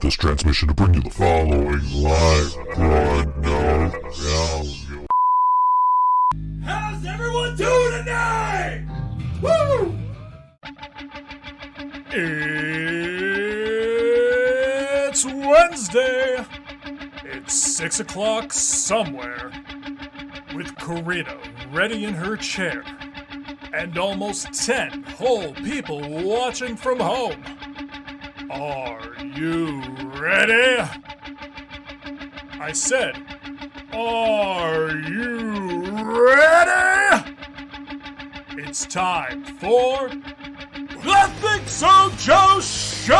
this transmission to bring you the following live broadcast. How's everyone doing tonight? Woo! It's Wednesday. It's 6 o'clock somewhere, with Karina ready in her chair, and almost 10 whole people watching from home. Are you ready? I said, are you ready? It's time for the ThinkSoJoE Show!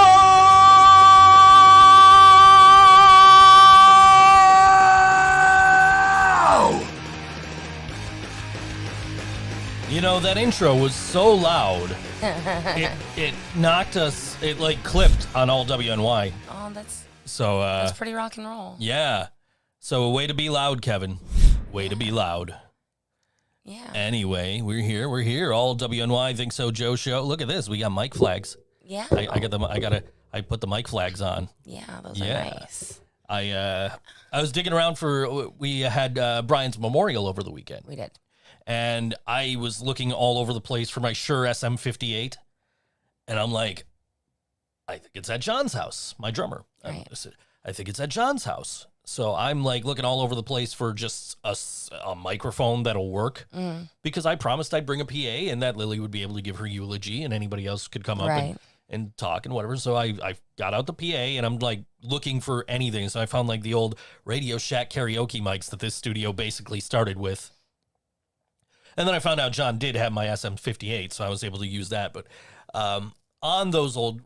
You know, that intro was so loud, it knocked us, it like clipped on all WNY. Oh, that's pretty rock and roll. Yeah. So way to be loud, Kevin. Way to be loud. Yeah. Anyway, we're here. All WNY ThinkSoJoE Show. Look at this. We got mic flags. Yeah. I put the mic flags on. Yeah, those are nice. I was digging around we had Brian's memorial over the weekend. We did. And I was looking all over the place for my Shure SM58. And I'm like, I think it's at John's house, my drummer. Right. I think it's at John's house. So I'm like looking all over the place for just a microphone that'll work. Because I promised I'd bring a PA and that Lily would be able to give her eulogy and anybody else could come up and talk and whatever. So I got out the PA and I'm like looking for anything. So I found like the old Radio Shack karaoke mics that this studio basically started with. And then I found out John did have my SM58, so I was able to use that. But on those old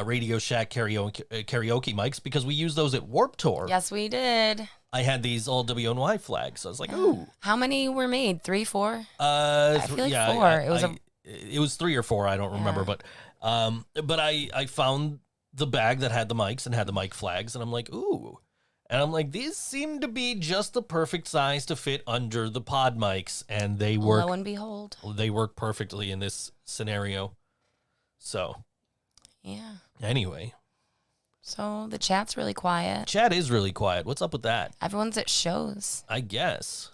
Radio Shack karaoke mics, because we used those at Warped Tour. Yes, we did. I had these all WNY flags. So I was like, ooh. How many were made? 3, 4? I feel like 4. It was 3 or 4. I don't remember. But I found the bag that had the mics and had the mic flags, and I'm like, ooh. And I'm like, these seem to be just the perfect size to fit under the pod mics, and they work. Lo and behold, they work perfectly in this scenario. So, yeah. Anyway, so the chat's really quiet. Chat is really quiet. What's up with that? Everyone's at shows. I guess.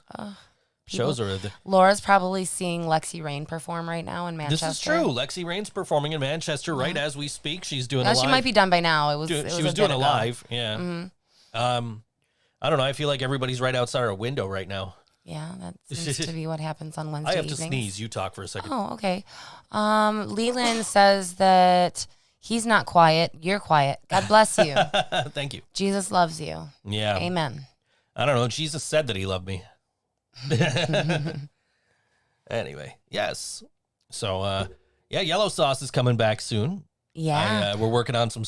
Shows are. Laura's probably seeing Lexi Rain perform right now in Manchester. This is true. Lexi Rain's performing in Manchester right as we speak. She's doing a live. She might be done by now. She was doing a live. Yeah. Mm-hmm. I don't know. I feel like everybody's right outside our window right now. Yeah, that seems to be what happens on Wednesday I have evenings. to sneeze. You talk for a second. Oh, okay. Leland says that he's not quiet. You're quiet. God bless you. Thank you. Jesus loves you. Yeah. Amen. I don't know. Jesus said that he loved me. Anyway, yes. So, Yellow Sauce is coming back soon. Yeah. We're working on some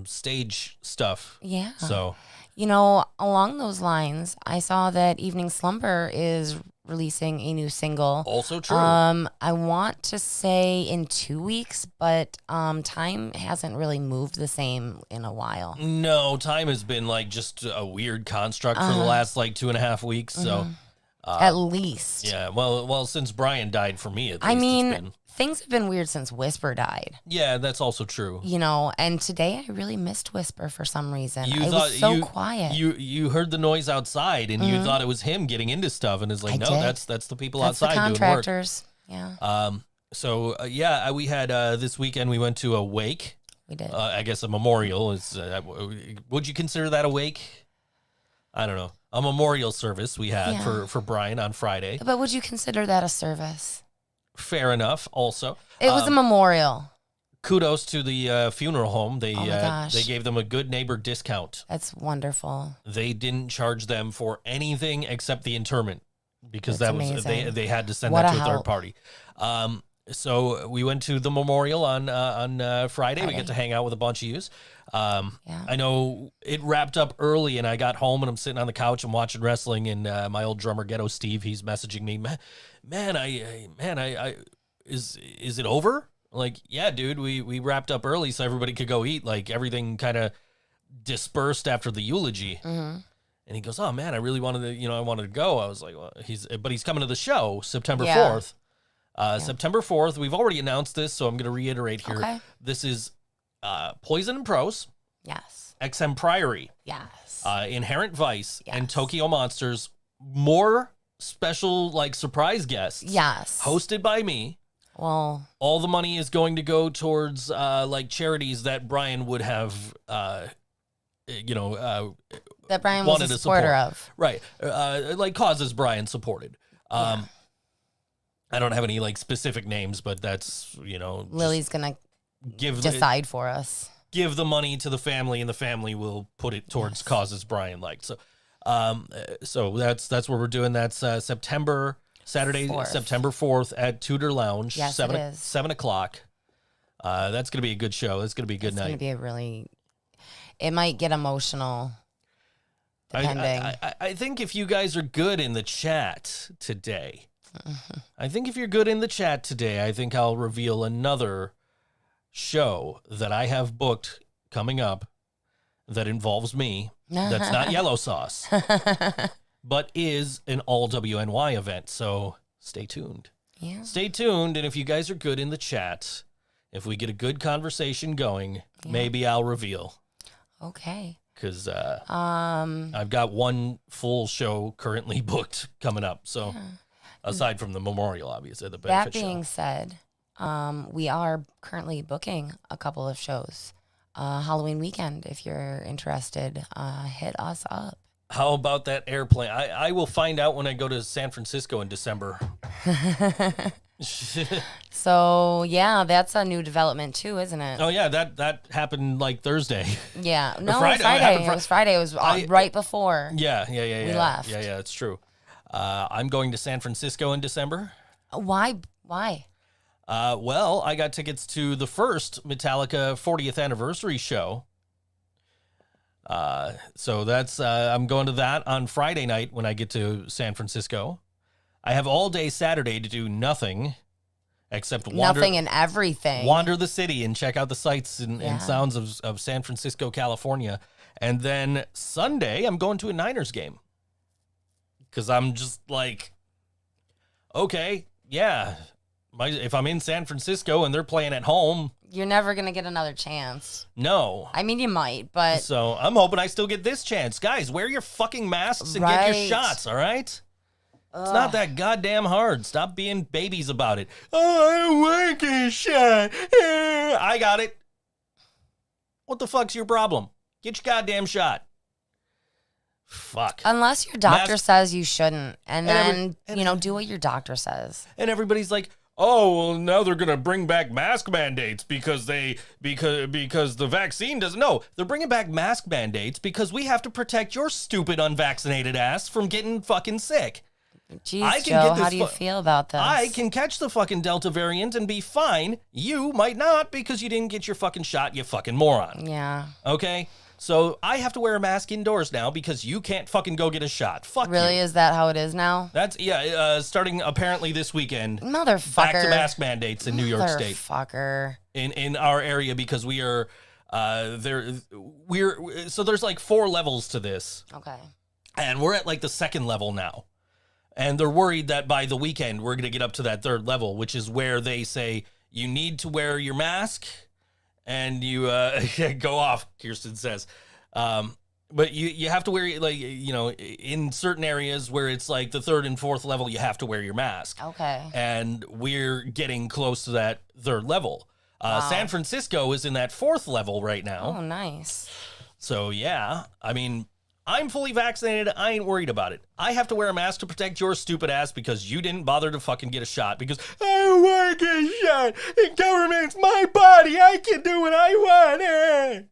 stage stuff. Yeah. So, along those lines, I saw that Evening Slumber is releasing a new single. Also true. I want to say in 2 weeks, but time hasn't really moved the same in a while. No, time has been like just a weird construct for the last like 2.5 weeks. So, at least. Yeah. Well, since Brian died for me, at least. I mean, it's been... things have been weird since Whisper died. Yeah, that's also true. And today I really missed Whisper for some reason. It was so quiet. You heard the noise outside and you thought it was him getting into stuff, and it's like, that's the people outside the contractors. Doing work. Yeah. We had this weekend we went to a wake. We did. I guess a memorial is. Would you consider that a wake? I don't know. A memorial service we had for Brian on Friday. But would you consider that a service? Fair enough. Also, it was a memorial. Kudos to the funeral home. They they gave them a good neighbor discount. That's wonderful. They didn't charge them for anything except the interment because That's that was amazing. they had to send What that a to a third help. party. So we went to the memorial on Friday. We get to hang out with a bunch of yous. I know it wrapped up early, and I got home and I'm sitting on the couch and watching wrestling. And my old drummer Ghetto Steve, he's messaging me, is it over? Like, yeah, dude, we wrapped up early so everybody could go eat. Like everything kind of dispersed after the eulogy. Mm-hmm. And he goes, oh man, I really wanted to, I wanted to go. I was like, well, he's coming to the show September 4th. September 4th. We've already announced this, so I'm going to reiterate here. Okay. This is Poison and Pros. Yes. XM Priory, Yes. Inherent Vice, and Yes. Tokyo Monsters. More special, like, surprise guests. Yes. Hosted by me. Well, All the money is going to go towards, like, charities that Brian would have, that Brian wanted was a to supporter support. of. Right. Like, causes Brian supported. I don't have any, like, specific names, but that's, just Lily's going to give decide for us. give the money to the family, and the family will put it towards causes Brian liked. So, so that's what we're doing. That's Saturday, 4th. September 4th at Tudor Lounge. Yes, 7 it is. 7 o'clock. That's gonna be a good show. That's gonna be a good It's going night. to be it might get emotional, depending. I think if you guys are good in the chat today, Mm-hmm. I think I'll reveal another show that I have booked coming up that involves me. That's not Yellow Sauce, but is an all WNY event. So stay tuned. Yeah. Stay tuned. And if you guys are good in the chat, if we get a good conversation going, maybe I'll reveal. Okay. Because I've got one full show currently booked coming up. So aside from the memorial, obviously, the benefit That being show. said, we are currently booking a couple of shows. Halloween weekend, if you're interested, hit us up. How about that airplane? I will find out when I go to San Francisco in December. So, yeah, that's a new development too, isn't it? Oh, yeah, that happened like Thursday. Yeah. No, Friday. Friday. It happened It was Friday. It was right before. Yeah. We left. Yeah, it's true. I'm going to San Francisco in December. Why? Well, I got tickets to the first Metallica 40th anniversary show. So that's I'm going to that on Friday night when I get to San Francisco. I have all day Saturday to do nothing except Nothing and everything. wander the city and check out the sights and sounds of San Francisco, California. And then Sunday, I'm going to a Niners game. Because I'm just like, okay, yeah. If I'm in San Francisco and they're playing at home, You're never going to get another chance. no. I mean, you might, but So I'm hoping I still get this chance. Guys, wear your fucking masks and get your Right. shots, all right? It's not that goddamn hard. Stop being babies about it. Oh, I don't want to get a shot. I got it. What the fuck's your problem? Get your goddamn shot. Fuck. unless your doctor Mask- says you shouldn't, and And then, do what your doctor says. And everybody's like, oh, well, now they're gonna bring back mask mandates because the vaccine doesn't. No, they're bringing back mask mandates because we have to protect your stupid unvaccinated ass from getting fucking sick. Jeez, I can Joe, get this how do you fu- feel about this? I can catch the fucking Delta variant and be fine. You might not because you didn't get your fucking shot, you fucking moron. Yeah. Okay? So I have to wear a mask indoors now because you can't fucking go get a shot. Fuck Really? you. Is that how it is now? That's, starting apparently this weekend. Motherfucker. Back to mask mandates in New York State. Motherfucker. In our area because we are so there's like 4 levels to this. Okay. And we're at like the 2nd level now. And they're worried that by the weekend, we're going to get up to that 3rd level, which is where they say you need to wear your mask and you go off, Kirsten says. But you have to wear, in certain areas where it's like the 3rd and 4th level, you have to wear your mask. Okay. And we're getting close to that 3rd level. San Francisco is in that 4th level right now. Oh, nice. So, yeah, I mean, I'm fully vaccinated. I ain't worried about it. I have to wear a mask to protect your stupid ass because you didn't bother to fucking get a shot because I don't want to get a shot. The government's my body. I can do what I want.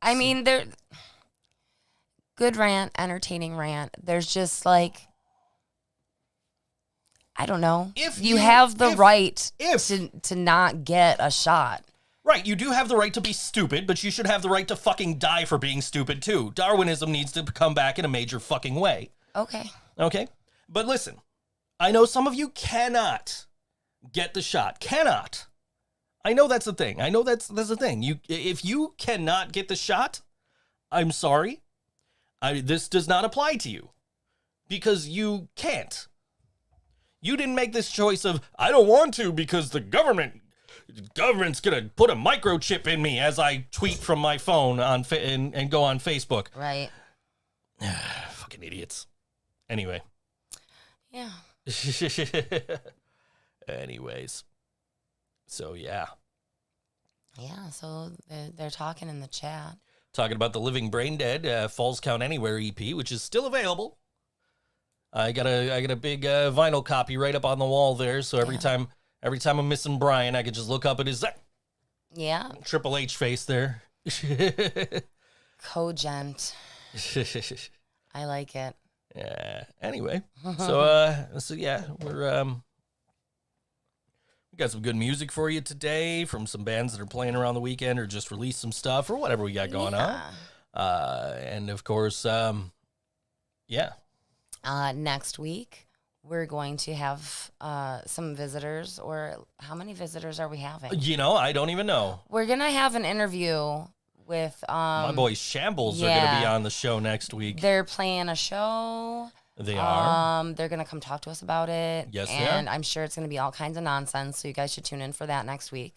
I mean, good rant, entertaining rant. There's just like, I don't know. If you you- have the if- right if- to not get a shot. Right, you do have the right to be stupid, but you should have the right to fucking die for being stupid too. Darwinism needs to come back in a major fucking way. Okay. Okay? But listen, I know some of you cannot get the shot. Cannot. I know that's the thing. I know that's the thing. If you cannot get the shot, I'm sorry. This does not apply to you. Because you can't. You didn't make this choice of, I don't want to because the government government's going to put a microchip in me as I tweet from my phone and go on Facebook. Right. Fucking idiots. Anyway. Yeah. Anyways. So, yeah. Yeah, so they're talking in the chat. Talking about the Living Brain Dead Falls Count Anywhere EP, which is still available. I got a big vinyl copy right up on the wall there, so every time I'm missing Brian, I could just look up at his Triple H face there. Cogent. I like it. Yeah. Anyway, so yeah, we got some good music for you today from some bands that are playing around the weekend or just released some stuff or whatever we got going on. And of course, next week, we're going to have some visitors, or how many visitors are we having? I don't even know. We're going to have an interview with... my boys Shambles are going to be on the show next week. They're playing a show. They are. They're going to come talk to us about it. Yes, they and are. I'm sure it's going to be all kinds of nonsense, so you guys should tune in for that next week.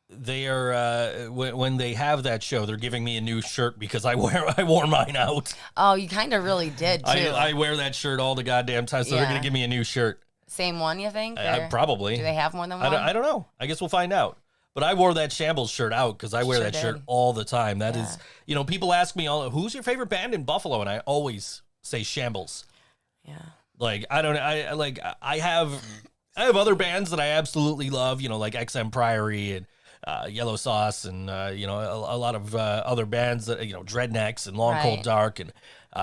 They are when they have that show, they're giving me a new shirt because I wore mine out. Oh, you kind of really did too. I wear that shirt all the goddamn time, so they're gonna give me a new shirt. Same one, you think? Probably. Do they have more than one? I don't know. I guess we'll find out. But I wore that Shambles shirt out because I wear that shirt all the time. That is, people ask me, who's your favorite band in Buffalo? And I always say Shambles. Yeah. Like, I don't, I have other bands that I absolutely love, like XM Priory and Yellow Sauce and, a lot of other bands that, Dreadnecks and Long Cold Dark and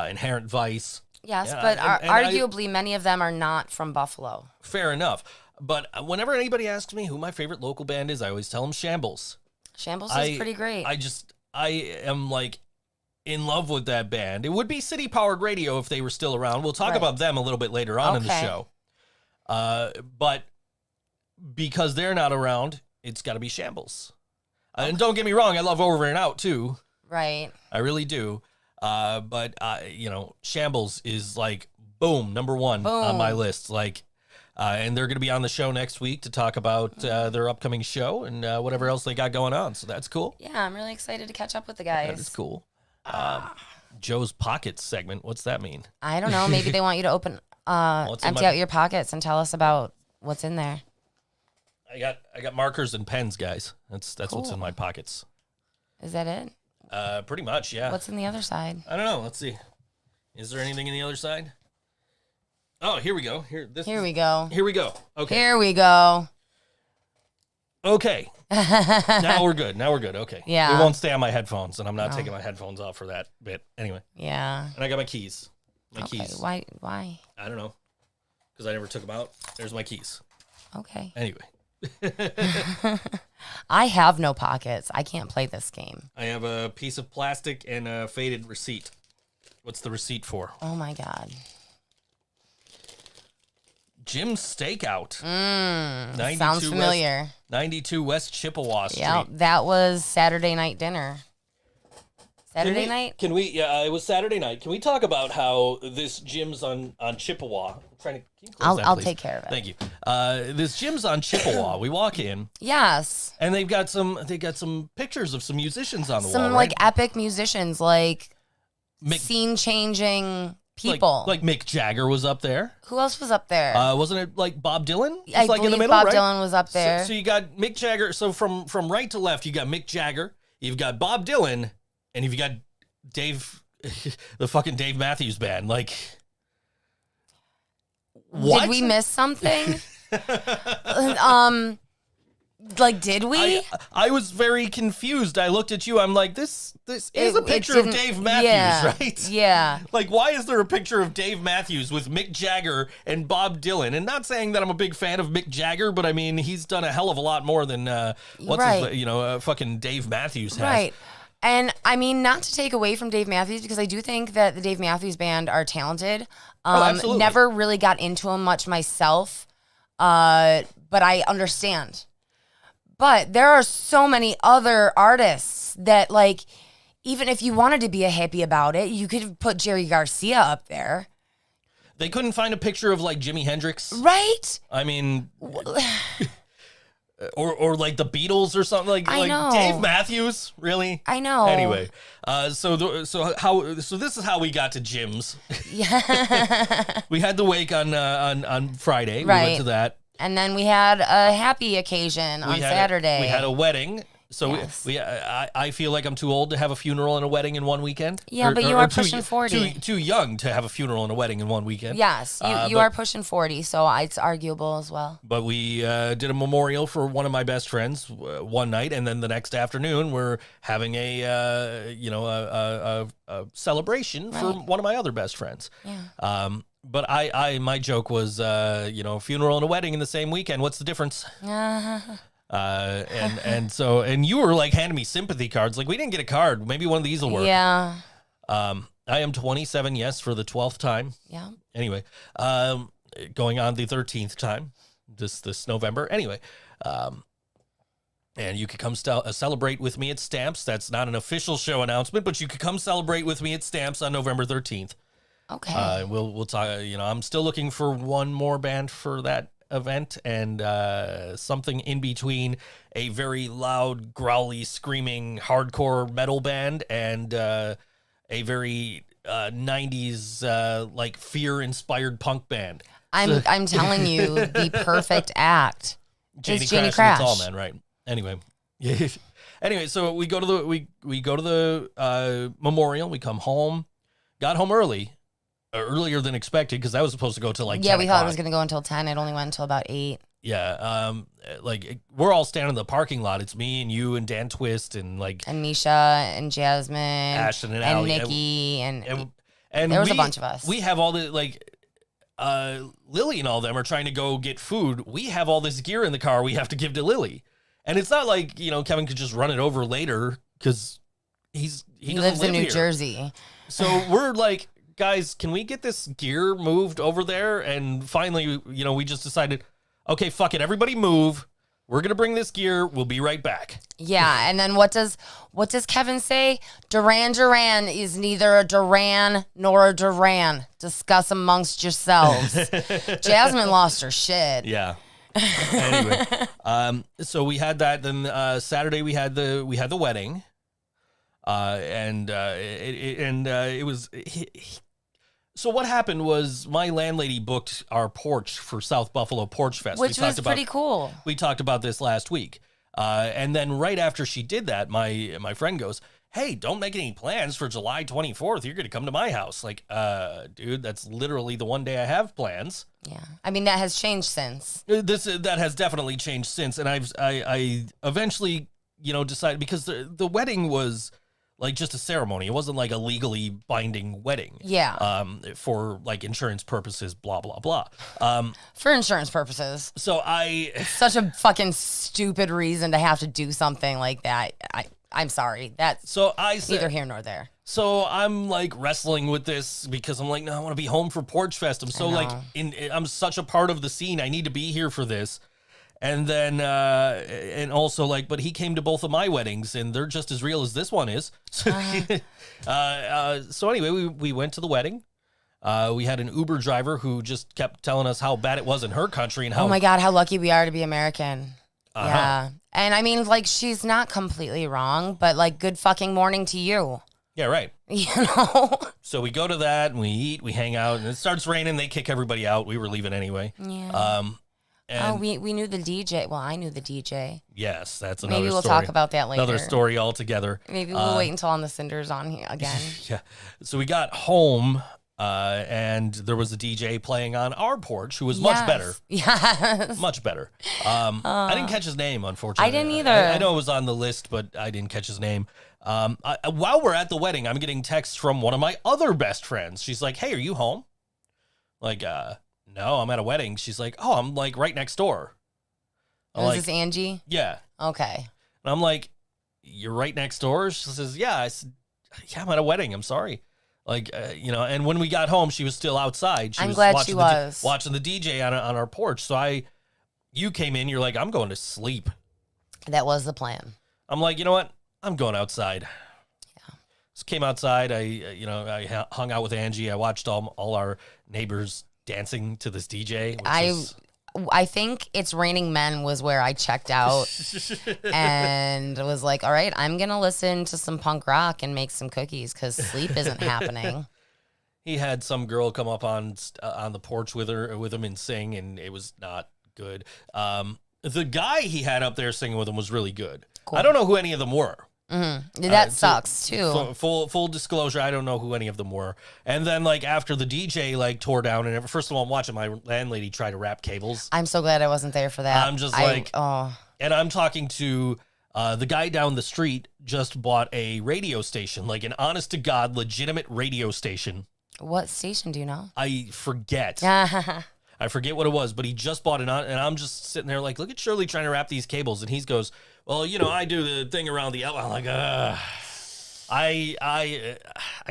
Inherent Vice. Yes, but arguably many of them are not from Buffalo. Fair enough. But whenever anybody asks me who my favorite local band is, I always tell them Shambles. Shambles is pretty great. I am like in love with that band. It would be City Powered Radio if they were still around. We'll talk about them a little bit later on in the show. But because they're not around, it's got to be Shambles. And don't get me wrong, I love Over and Out too. Right. I really do. But Shambles is like, boom, number one on my list. Like, and they're going to be on the show next week to talk about their upcoming show and whatever else they got going on. So that's cool. Yeah, I'm really excited to catch up with the guys. That is cool. Joe's Pockets segment. What's that mean? I don't know. Maybe they want you to empty out your pockets and tell us about what's in there. I got markers and pens, guys. That's cool. What's in my pockets. Is that it? Pretty much, yeah. What's in the other side? I don't know. Let's see. Is there anything in the other side? Oh, here we go. Here we go. Okay. Here we go. Okay. Now we're good. Okay. Yeah. It won't stay on my headphones, and I'm not taking my headphones off for that bit. Anyway. Yeah. And I got my keys. Keys. Why? I don't know. Because I never took them out. There's my keys. Okay. Anyway. I have no pockets. I can't play this game. I have a piece of plastic and a faded receipt. What's the receipt for? Oh, my God. Jim's Steakout. Sounds familiar. 92 West Chippewa Street. Yeah, that was Saturday night dinner. Saturday night? Can we? Yeah, it was Saturday night. Can we talk about how this gym's on Chippewa? I'll take care of it. Thank you. This gym's on Chippewa. We walk in. Yes. And they've got some pictures of some musicians on the wall. Some like epic musicians, like scene changing people. Like Mick Jagger was up there. Who else was up there? Wasn't it like Bob Dylan? I like in the believe middle, Bob right? Dylan was up there. So you got Mick Jagger. So from right to left, you got Mick Jagger. You've got Bob Dylan, and you've got Dave, the fucking Dave Matthews Band. Like, what? Did we miss something? Like, did we? I was very confused. I looked at you. I'm like, this is a picture of Dave Matthews, right? Yeah. Like, why is there a picture of Dave Matthews with Mick Jagger and Bob Dylan? And not saying that I'm a big fan of Mick Jagger, but I mean, he's done a hell of a lot more than fucking Dave Matthews has. Right. And I mean, not to take away from Dave Matthews, because I do think that the Dave Matthews Band are talented. Absolutely. Never really got into them much myself, but I understand. But there are so many other artists that, like, even if you wanted to be a hippie about it, you could put Jerry Garcia up there. They couldn't find a picture of, like, Jimi Hendrix. Right? I mean, or like the Beatles or something like know. Dave Matthews, really? I know. Anyway, so this is how we got to Jim's. Yeah. We had the wake on Friday. Right. We went to that. And then we had a happy occasion on Saturday. We had a wedding. So Yes. I feel like I'm too old to have a funeral and a wedding in one weekend. Yeah, but you are pushing 40. Too young to have a funeral and a wedding in one weekend. Yes, you are pushing 40, so it's arguable as well. But we did a memorial for one of my best friends one night, and then the next afternoon we're having a celebration for one of my other best friends. Yeah. But my joke was funeral and a wedding in the same weekend. What's the difference? And you were like handing me sympathy cards. Like, we didn't get a card. Maybe one of these will work. Yeah. I am 27, yes, for the 12th time. Yeah. Anyway, going on the 13th time this November. Anyway, and you could come celebrate with me at Stamps. That's not an official show announcement, but you could come celebrate with me at Stamps on November 13th. Okay. We'll talk. I'm still looking for one more band for that event, and something in between a very loud, growly, screaming hardcore metal band and a very 90s like fear-inspired punk band. I'm telling you, the perfect act is Janie Crash. Crash. And the Tall Man, right? Anyway. Anyway, so we go to the memorial. We come home. Got home earlier than expected, because I was supposed to go to like 10 we thought it o'clock. was going to go until 10. It only went until about 8. Yeah, we're all standing in the parking lot. It's me and you and Dan Twist and Misha and Jasmine, Ashton and and Allie. Nikki and And there was a bunch of us. We have all the Lily and all them are trying to go get food. We have all this gear in the car we have to give to Lily, and it's not like Kevin could just run it over later because he lives in New here. Jersey. So we're like, guys, can we get this gear moved over there? And finally, we just decided, okay, fuck it, everybody move. We're gonna bring this gear. We'll be right back. Yeah, and then what does Kevin say? Duran is neither a Duran nor a Duran. Discuss amongst yourselves. Jasmine lost her shit. Yeah. Anyway, so we had that. Then Saturday we had the wedding. It was. So what happened was my landlady booked our porch for South Buffalo Porch Fest, which was pretty cool. We talked about this last week, and then right after she did that, my friend goes, "Hey, don't make any plans for July 24th. You're going to come to my house." Like, dude, that's literally the one day I have plans. Yeah, I mean that has changed since. That has definitely changed since, and I eventually decided, because the wedding was like just a ceremony. It wasn't like a legally binding wedding. Yeah. For like insurance purposes, blah, blah, blah. For insurance purposes. So it's such a fucking stupid reason to have to do something like that. I'm sorry. That's neither here nor there. So I'm like wrestling with this because I'm like, no, I want to be home for Porch Fest. I'm so like, I'm such a part of the scene. I need to be here for this. And then, and also like, but he came to both of my weddings and they're just as real as this one is. So anyway, we went to the wedding. We had an Uber driver who just kept telling us how bad it was in her country and how, oh my God, how lucky we are to be American. Uh-huh. Yeah. And I mean, like, she's not completely wrong, but like, good fucking morning to you. Yeah, right. So we go to that and we eat, we hang out, and it starts raining. They kick everybody out. We were leaving anyway. Yeah. We knew the DJ. Well, I knew the DJ. Yes, that's another story. Maybe we'll talk about that later. Another story altogether. Maybe we'll wait until On the Cinder's on here again. Yeah. So we got home, and there was a DJ playing on our porch who was much better. Yes. Much better. I didn't catch his name, unfortunately. I didn't either. I know it was on the list, but I didn't catch his name. While we're at the wedding, I'm getting texts from one of my other best friends. She's like, "Hey, are you home?" Like, no, I'm at a wedding. She's like, "Oh, I'm like right next door." Was this Angie? Yeah. Okay. And I'm like, "You're right next door?" She says, "Yeah." I said, "Yeah, I'm at a wedding. I'm sorry." Like, and when we got home, she was still outside. I'm glad she was watching the DJ on our porch. So you came in, you're like, "I'm going to sleep." That was the plan. I'm like, you know what? I'm going outside. Yeah. Just came outside. I hung out with Angie. I watched all our neighbors dancing to this DJ. I think It's Raining Men was where I checked out and was like, all right, I'm going to listen to some punk rock and make some cookies because sleep isn't happening. He had some girl come up on the porch with him and sing, and it was not good. The guy he had up there singing with him was really good. Cool. I don't know who any of them were. Mm-hmm. That sucks too. Full disclosure, I don't know who any of them were. And then like after the DJ like tore down, and first of all, I'm watching my landlady try to wrap cables. I'm so glad I wasn't there for that. I'm just and I'm talking to the guy down the street. Just bought a radio station, like an honest to God, legitimate radio station. What station do you know? I forget. I forget what it was, but he just bought it on, and I'm just sitting there like, look at Shirley trying to wrap these cables, and he goes, well, you know, I do the thing around the elbow. I'm like, I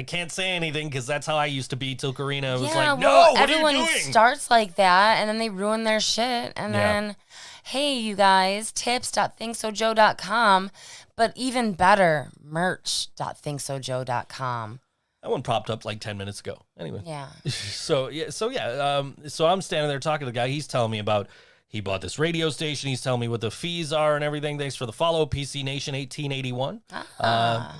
can't say anything because that's how I used to be till Karina was like, no, what everyone are you doing? Starts like that, and then they ruin their shit, and then, hey, you guys, tips.thinksojoe.com, but even better, merch.thinksojoe.com. That one popped up like 10 minutes ago. Anyway. Yeah. So I'm standing there talking to the guy. He's telling me about, he bought this radio station. He's telling me what the fees are and everything. Thanks for the follow, PC Nation 1881.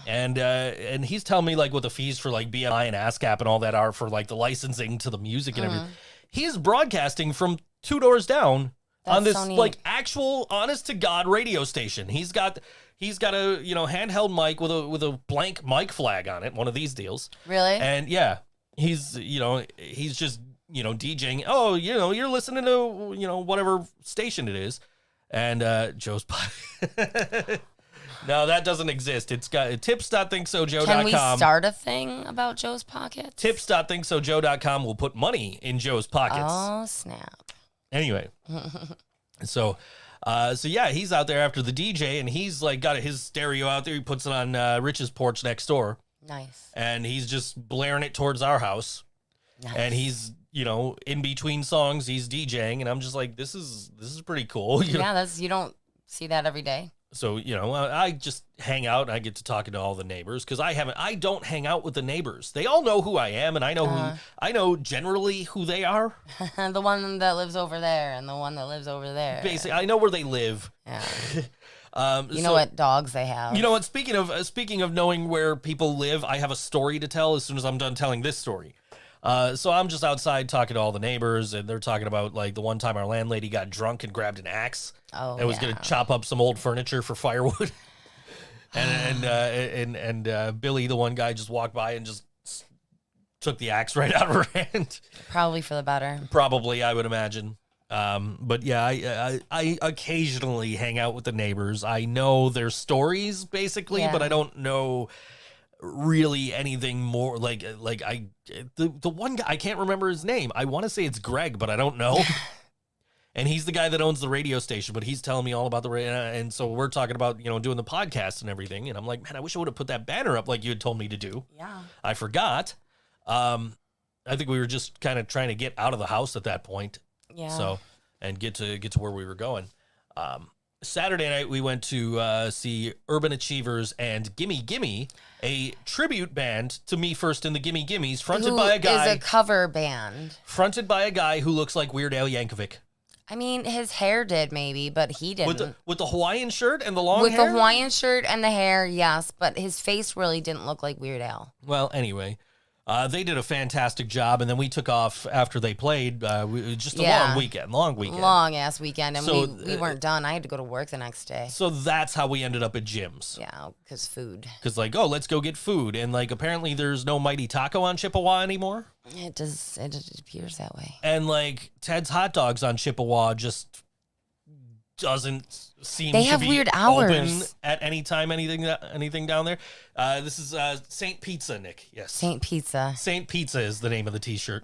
And he's telling me like what the fees for like BMI and ASCAP and all that are for like the licensing to the music and everything. He's broadcasting from 2 doors down on this like actual honest to God radio station. He's got a handheld mic with a blank mic flag on it, one of these deals. Really? And yeah, he's just DJing. Oh, you're listening to whatever station it is, and Joe's no, that doesn't exist. It's got tips.thinksojoe.com. Can we start a thing about Joe's pockets? Tips.thinksojoe.com will put money in Joe's pockets. Oh snap! Anyway, so yeah, he's out there after the DJ, and he's like got his stereo out there. He puts it on Rich's porch next door. Nice. And he's just blaring it towards our house. Nice. And he's, in between songs, he's DJing, and I'm just like, this is pretty cool. You don't see that every day. So, I just hang out, and I get to talking to all the neighbors, because I don't hang out with the neighbors. They all know who I am, and I know generally who they are. The one that lives over there, and the one that lives over there. Basically, I know where they live. Yeah. You know what dogs they have. You know what? Speaking of knowing where people live, I have a story to tell as soon as I'm done telling this story. So I'm just outside talking to all the neighbors, and they're talking about like the one time our landlady got drunk and grabbed an axe and was going to chop up some old furniture for firewood. and Billy, the one guy, just walked by and just took the axe right out of her hand. Probably for the better. Probably, I would imagine. But yeah, I occasionally hang out with the neighbors. I know their stories basically, but I don't know really anything more. The one guy, I can't remember his name. I want to say it's Greg, but I don't know. And he's the guy that owns the radio station, but he's telling me all about the radio. And so we're talking about, doing the podcast and everything. And I'm like, man, I wish I would have put that banner up like you had told me to do. Yeah. I forgot. I think we were just kind of trying to get out of the house at that point. Yeah. So, and get to where we were going. Saturday night we went to see Urban Achievers and Gimme Gimme, a tribute band to Me First and the Gimme Gimmes, fronted by a guy. Is a cover band. Fronted by a guy who looks like Weird Al Yankovic. I mean, his hair did maybe, but he didn't. With the Hawaiian shirt and the long hair? With the Hawaiian shirt and the hair, yes, but his face really didn't look like Weird Al. Well, anyway. They did a fantastic job, and then we took off after they played. Just a long weekend. Long-ass weekend, and so, we weren't done. I had to go to work the next day. So that's how we ended up at Jim's. Yeah, because food. Because, let's go get food. And, apparently there's no Mighty Taco on Chippewa anymore. It appears that way. And, Ted's Hot Dogs on Chippewa just doesn't seem they to have be weird hours. Open at any time, anything down there. This is Saint Pizza, Nick. Yes. Saint Pizza. Saint Pizza is the name of the t-shirt.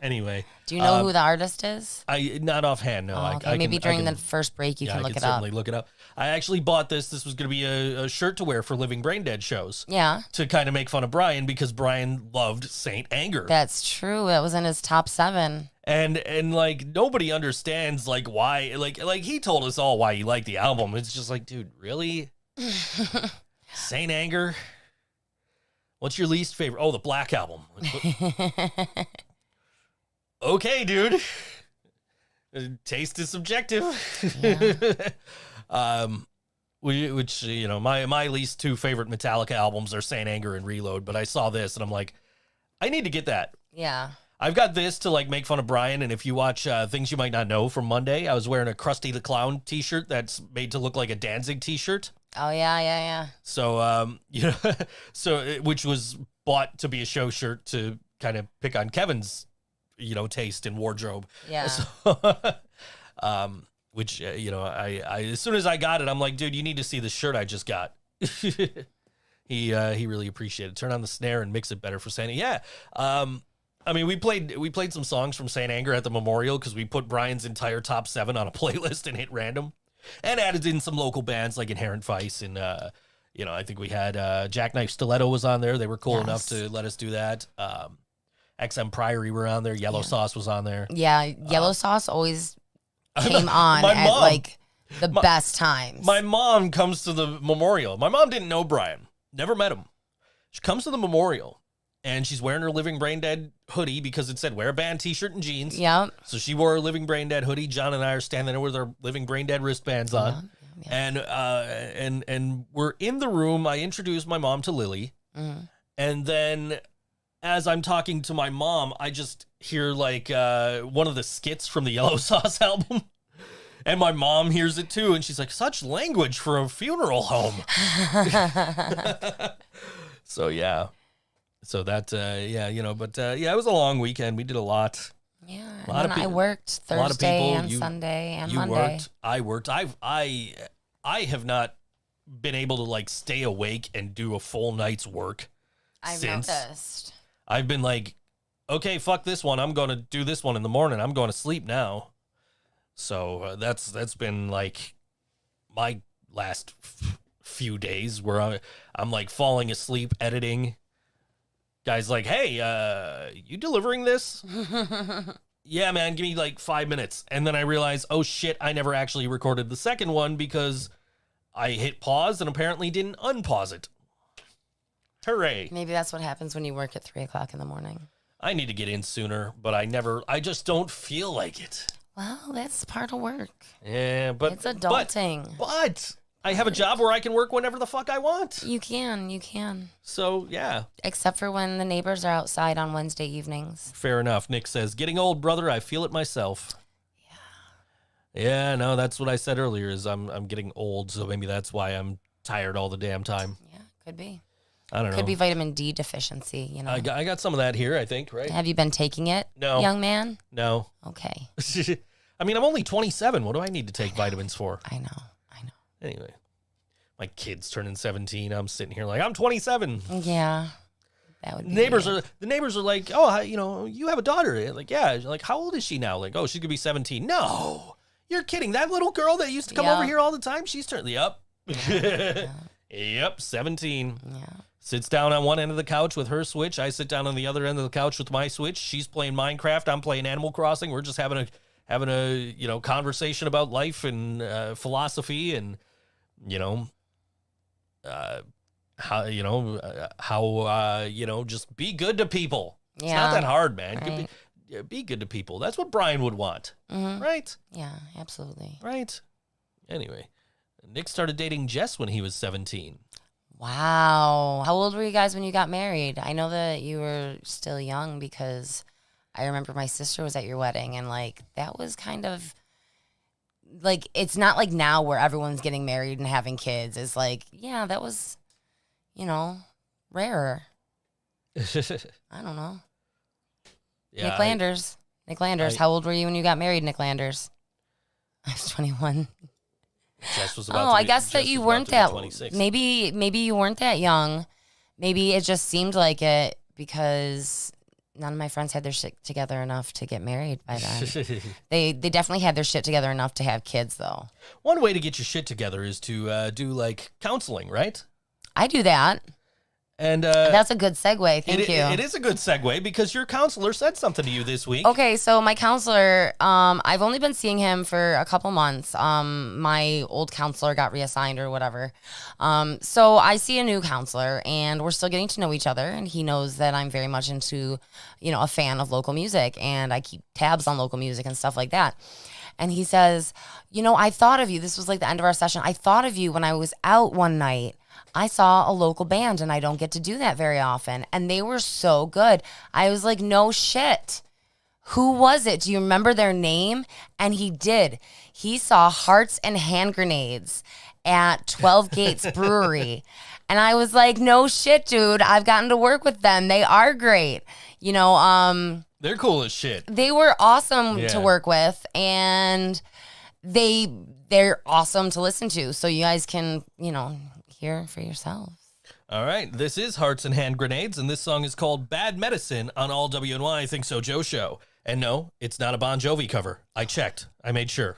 Anyway. Do you know who the artist is? Not offhand, no. Oh, okay. Maybe during the first break you can look it up. I can certainly look it up. I actually bought this. This was going to be a shirt to wear for Living Brain Dead shows. Yeah. To kind of make fun of Brian because Brian loved Saint Anger. That's true. It was in his top 7. And nobody understands why he told us all why he liked the album. It's just dude, really? Saint Anger? What's your least favorite? Oh, the Black Album. Okay, dude. Taste is subjective. Yeah. Which you know, my least two favorite Metallica albums are Saint Anger and Reload, but I saw this and I'm like, I need to get that. Yeah. I've got this to like make fun of Brian, and if you watch Things You Might Not Know from Monday, I was wearing a Krusty the Clown t-shirt that's made to look like a Danzig t-shirt. Oh yeah. So you know, which was bought to be a show shirt to kind of pick on Kevin's, you know, taste in wardrobe. Yeah. So, which you know, I as soon as I got it, I'm like, dude, you need to see the shirt I just got. He really appreciated it. Turn on the snare and mix it better for Santa. Yeah. I mean, we played some songs from Saint Anger at the memorial because we put Brian's entire top 7 on a playlist and hit random, and added in some local bands like Inherent Vice and you know, I think we had Jackknife Stiletto was on there. They were cool enough to let us do that. XM Priory were on there. Yellow Sauce was on there. Yeah, Yellow Sauce always came on at like the best times. My mom comes to the memorial. My mom didn't know Brian. Never met him. She comes to the memorial, and she's wearing her Living Brain Dead hoodie because it said wear a band t-shirt and jeans. Yep. So she wore her Living Brain Dead hoodie. John and I are standing there with our Living Brain Dead wristbands on. Yeah. And we're in the room. I introduced my mom to Lily. Mm-hmm. And then as I'm talking to my mom, I just hear like one of the skits from the Yellow Sauce album. And my mom hears it too, and she's like, such language for a funeral home. So, yeah. So that, yeah, you know, but yeah, it was a long weekend. We did a lot. Yeah, and I worked Thursday and Sunday and Monday. I worked. I have not been able to, like, stay awake and do a full night's work since. Noticed. I've been like, okay, fuck this one. I'm going to do this one in the morning. I'm going to sleep now. So that's been like my last few days where I'm like falling asleep editing. Guy's like, hey, you delivering this? Yeah, man, give me like 5 minutes. And then I realize, oh shit, I never actually recorded the second one because I hit pause and apparently didn't unpause it. Hooray. Maybe that's what happens when you work at 3 o'clock in the morning. I need to get in sooner, but I just don't feel like it. Well, that's part of work. Yeah, but it's adulting. But I have a job where I can work whenever the fuck I want. You can. So, yeah. Except for when the neighbors are outside on Wednesday evenings. Fair enough. Nick says, getting old, brother, I feel it myself. Yeah. Yeah, no, that's what I said earlier is I'm getting old, so maybe that's why I'm tired all the damn time. Yeah, could be. I don't know. Could be vitamin D deficiency, you know. I got some of that here, I think, right? Have you been taking it, young man? No. Okay. I mean, I'm only 27. What do I need to take vitamins for? I know. Anyway, my kid's turning 17. I'm sitting here like, I'm 27. Yeah. That would be the neighbors are like, oh, you know, you have a daughter. Like, yeah. Like, how old is she now? Like, oh, she could be 17. No, you're kidding. That little girl that used to come over here all the time, she's turning up. Yep, 17. Yeah. Sits down on one end of the couch with her Switch. I sit down on the other end of the couch with my Switch. She's playing Minecraft. I'm playing Animal Crossing. We're just having a you know, conversation about life and philosophy and you know how you know just be good to people. Yeah. It's not that hard, man. Right. Be good to people. That's what Brian would want, right? Yeah, absolutely. Right. Anyway, Nick started dating Jess when he was 17. Wow. How old were you guys when you got married? I know that you were still young because I remember my sister was at your wedding and like that was kind of like it's not like now where everyone's getting married and having kids. It's like, yeah, that was, you know, rarer. I don't know. Yeah, Nick Landers. How old were you when you got married, Nick Landers? I was 21. Jess was about I guess that you weren't that. Maybe you weren't that young. Maybe it just seemed like it because none of my friends had their shit together enough to get married by then. They definitely had their shit together enough to have kids, though. One way to get your shit together is to do like counseling, right? I do that. And that's a good segue. Thank you. It is a good segue because your counselor said something to you this week. Okay, so my counselor, I've only been seeing him for a couple months. My old counselor got reassigned or whatever. So I see a new counselor, and we're still getting to know each other. And he knows that I'm very much into, you know, a fan of local music, and I keep tabs on local music and stuff like that. And he says, you know, I thought of you. This was like the end of our session. I thought of you when I was out one night. I saw a local band, and I don't get to do that very often. And they were so good. I was like, no shit. Who was it? Do you remember their name? And he did. He saw Hearts and Hand Grenades at 12 Gates Brewery. And I was like, no shit, dude. I've gotten to work with them. They are great. You know, they're cool as shit. They were awesome to work with, and they're awesome to listen to. So you guys can, you know, hear for yourselves. All right, this is Hearts and Hand Grenades, and this song is called Bad Medicine on All WNY Think So Joe Show. And no, it's not a Bon Jovi cover. I checked. I made sure.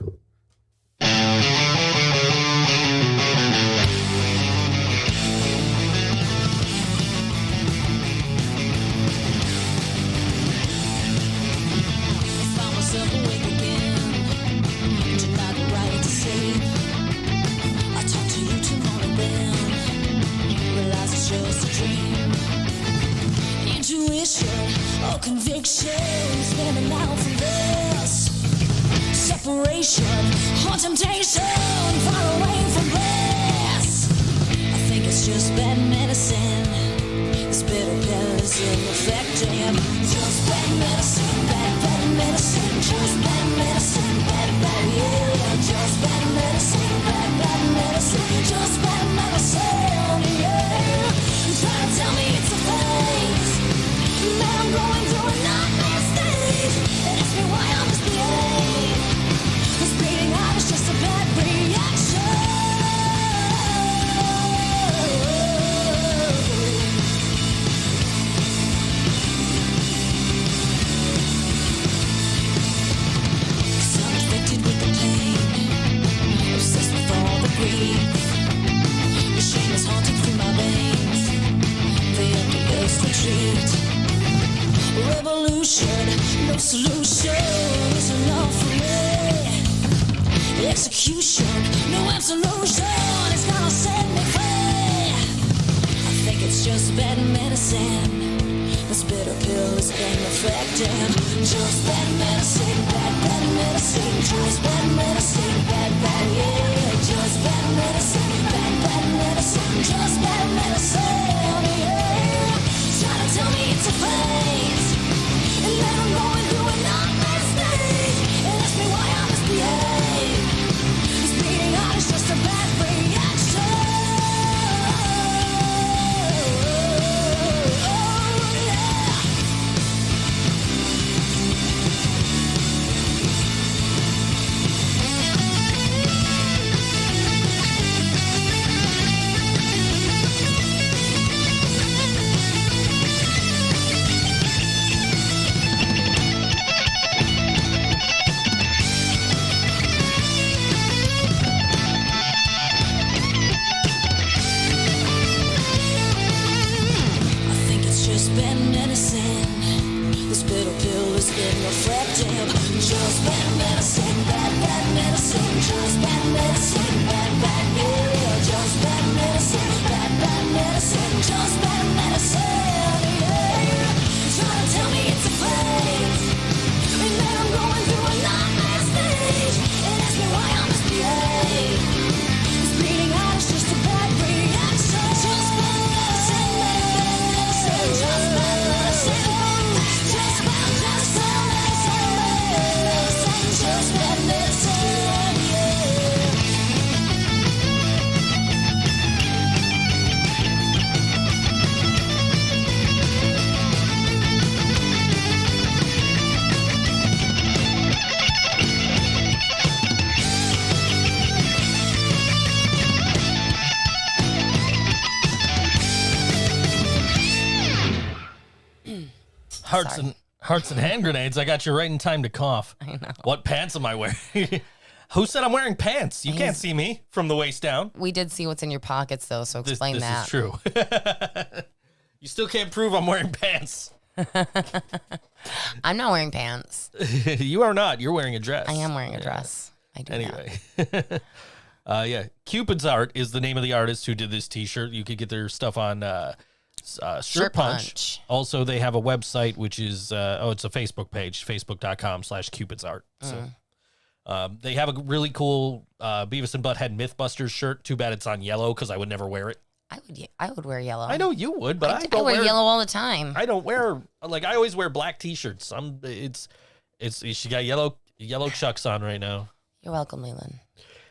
Or conviction, standing out from this separation, or temptation, far away from bliss. I think it's just bad medicine. This bitter pill is ineffective. Just bad medicine, bad medicine. Just bad medicine, bad, yeah. Just bad medicine, bad medicine. Just bad medicine, yeah. Try to tell me it's a phase. That I'm going through a nightmare stage. And ask me why I misbehave. This bleeding heart is just a bad reaction. Cause I'm affected with the pain, obsessed with all the grief. The shame is haunting through my veins. The empty ghost retreat. Revolution, no solution is enough for me. Execution, no absolution is gonna set me free. I think it's just bad medicine. This bitter pill is ineffective. Just bad medicine, bad medicine. Just bad medicine, bad, yeah. Just bad medicine, bad medicine. Just bad medicine, yeah. Try to tell me it's a phase. And then I'm going through a nightmare stage. And ask me why I misbehave. This bleeding heart is just a bad reaction. Oh, yeah. Hearts and Hand Grenades. I got you right in time to cough. I know. What pants am I wearing? Who said I'm wearing pants? You can't see me from the waist down. We did see what's in your pockets, though, so explain this that. This is true. You still can't prove I'm wearing pants. I'm not wearing pants. You are not. You're wearing a dress. I am wearing a dress. I do Anyway. Yeah. Cupid's Art is the name of the artist who did this T-shirt. You could get their stuff on Shirt Punch. Also, they have a website, which is, it's a Facebook page, facebook.com/Cupids Art. So They have a really cool Beavis and Butthead Mythbusters shirt. Too bad it's on yellow because I would never wear it. I would wear yellow. I know you would, but I I don't wear yellow all the time. I don't wear like I always wear black T-shirts. She got yellow Chucks on right now. You're welcome, Leland.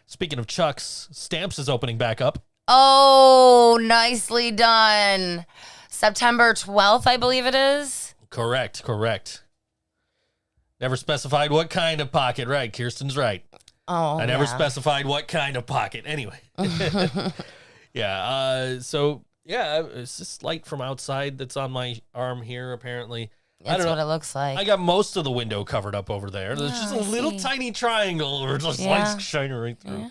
Speaking of Chucks, Stamps is opening back up. Oh, nicely done. September 12th, I believe it is. Correct. Never specified what kind of pocket. Right, Kirsten's right. Oh, I never yeah. specified what kind of pocket. Anyway. Yeah. It's this light from outside that's on my arm here, apparently. I That's don't know. what it looks like. I got most of the window covered up over there. There's just a I little see. tiny triangle where just Yeah. light's shining right through.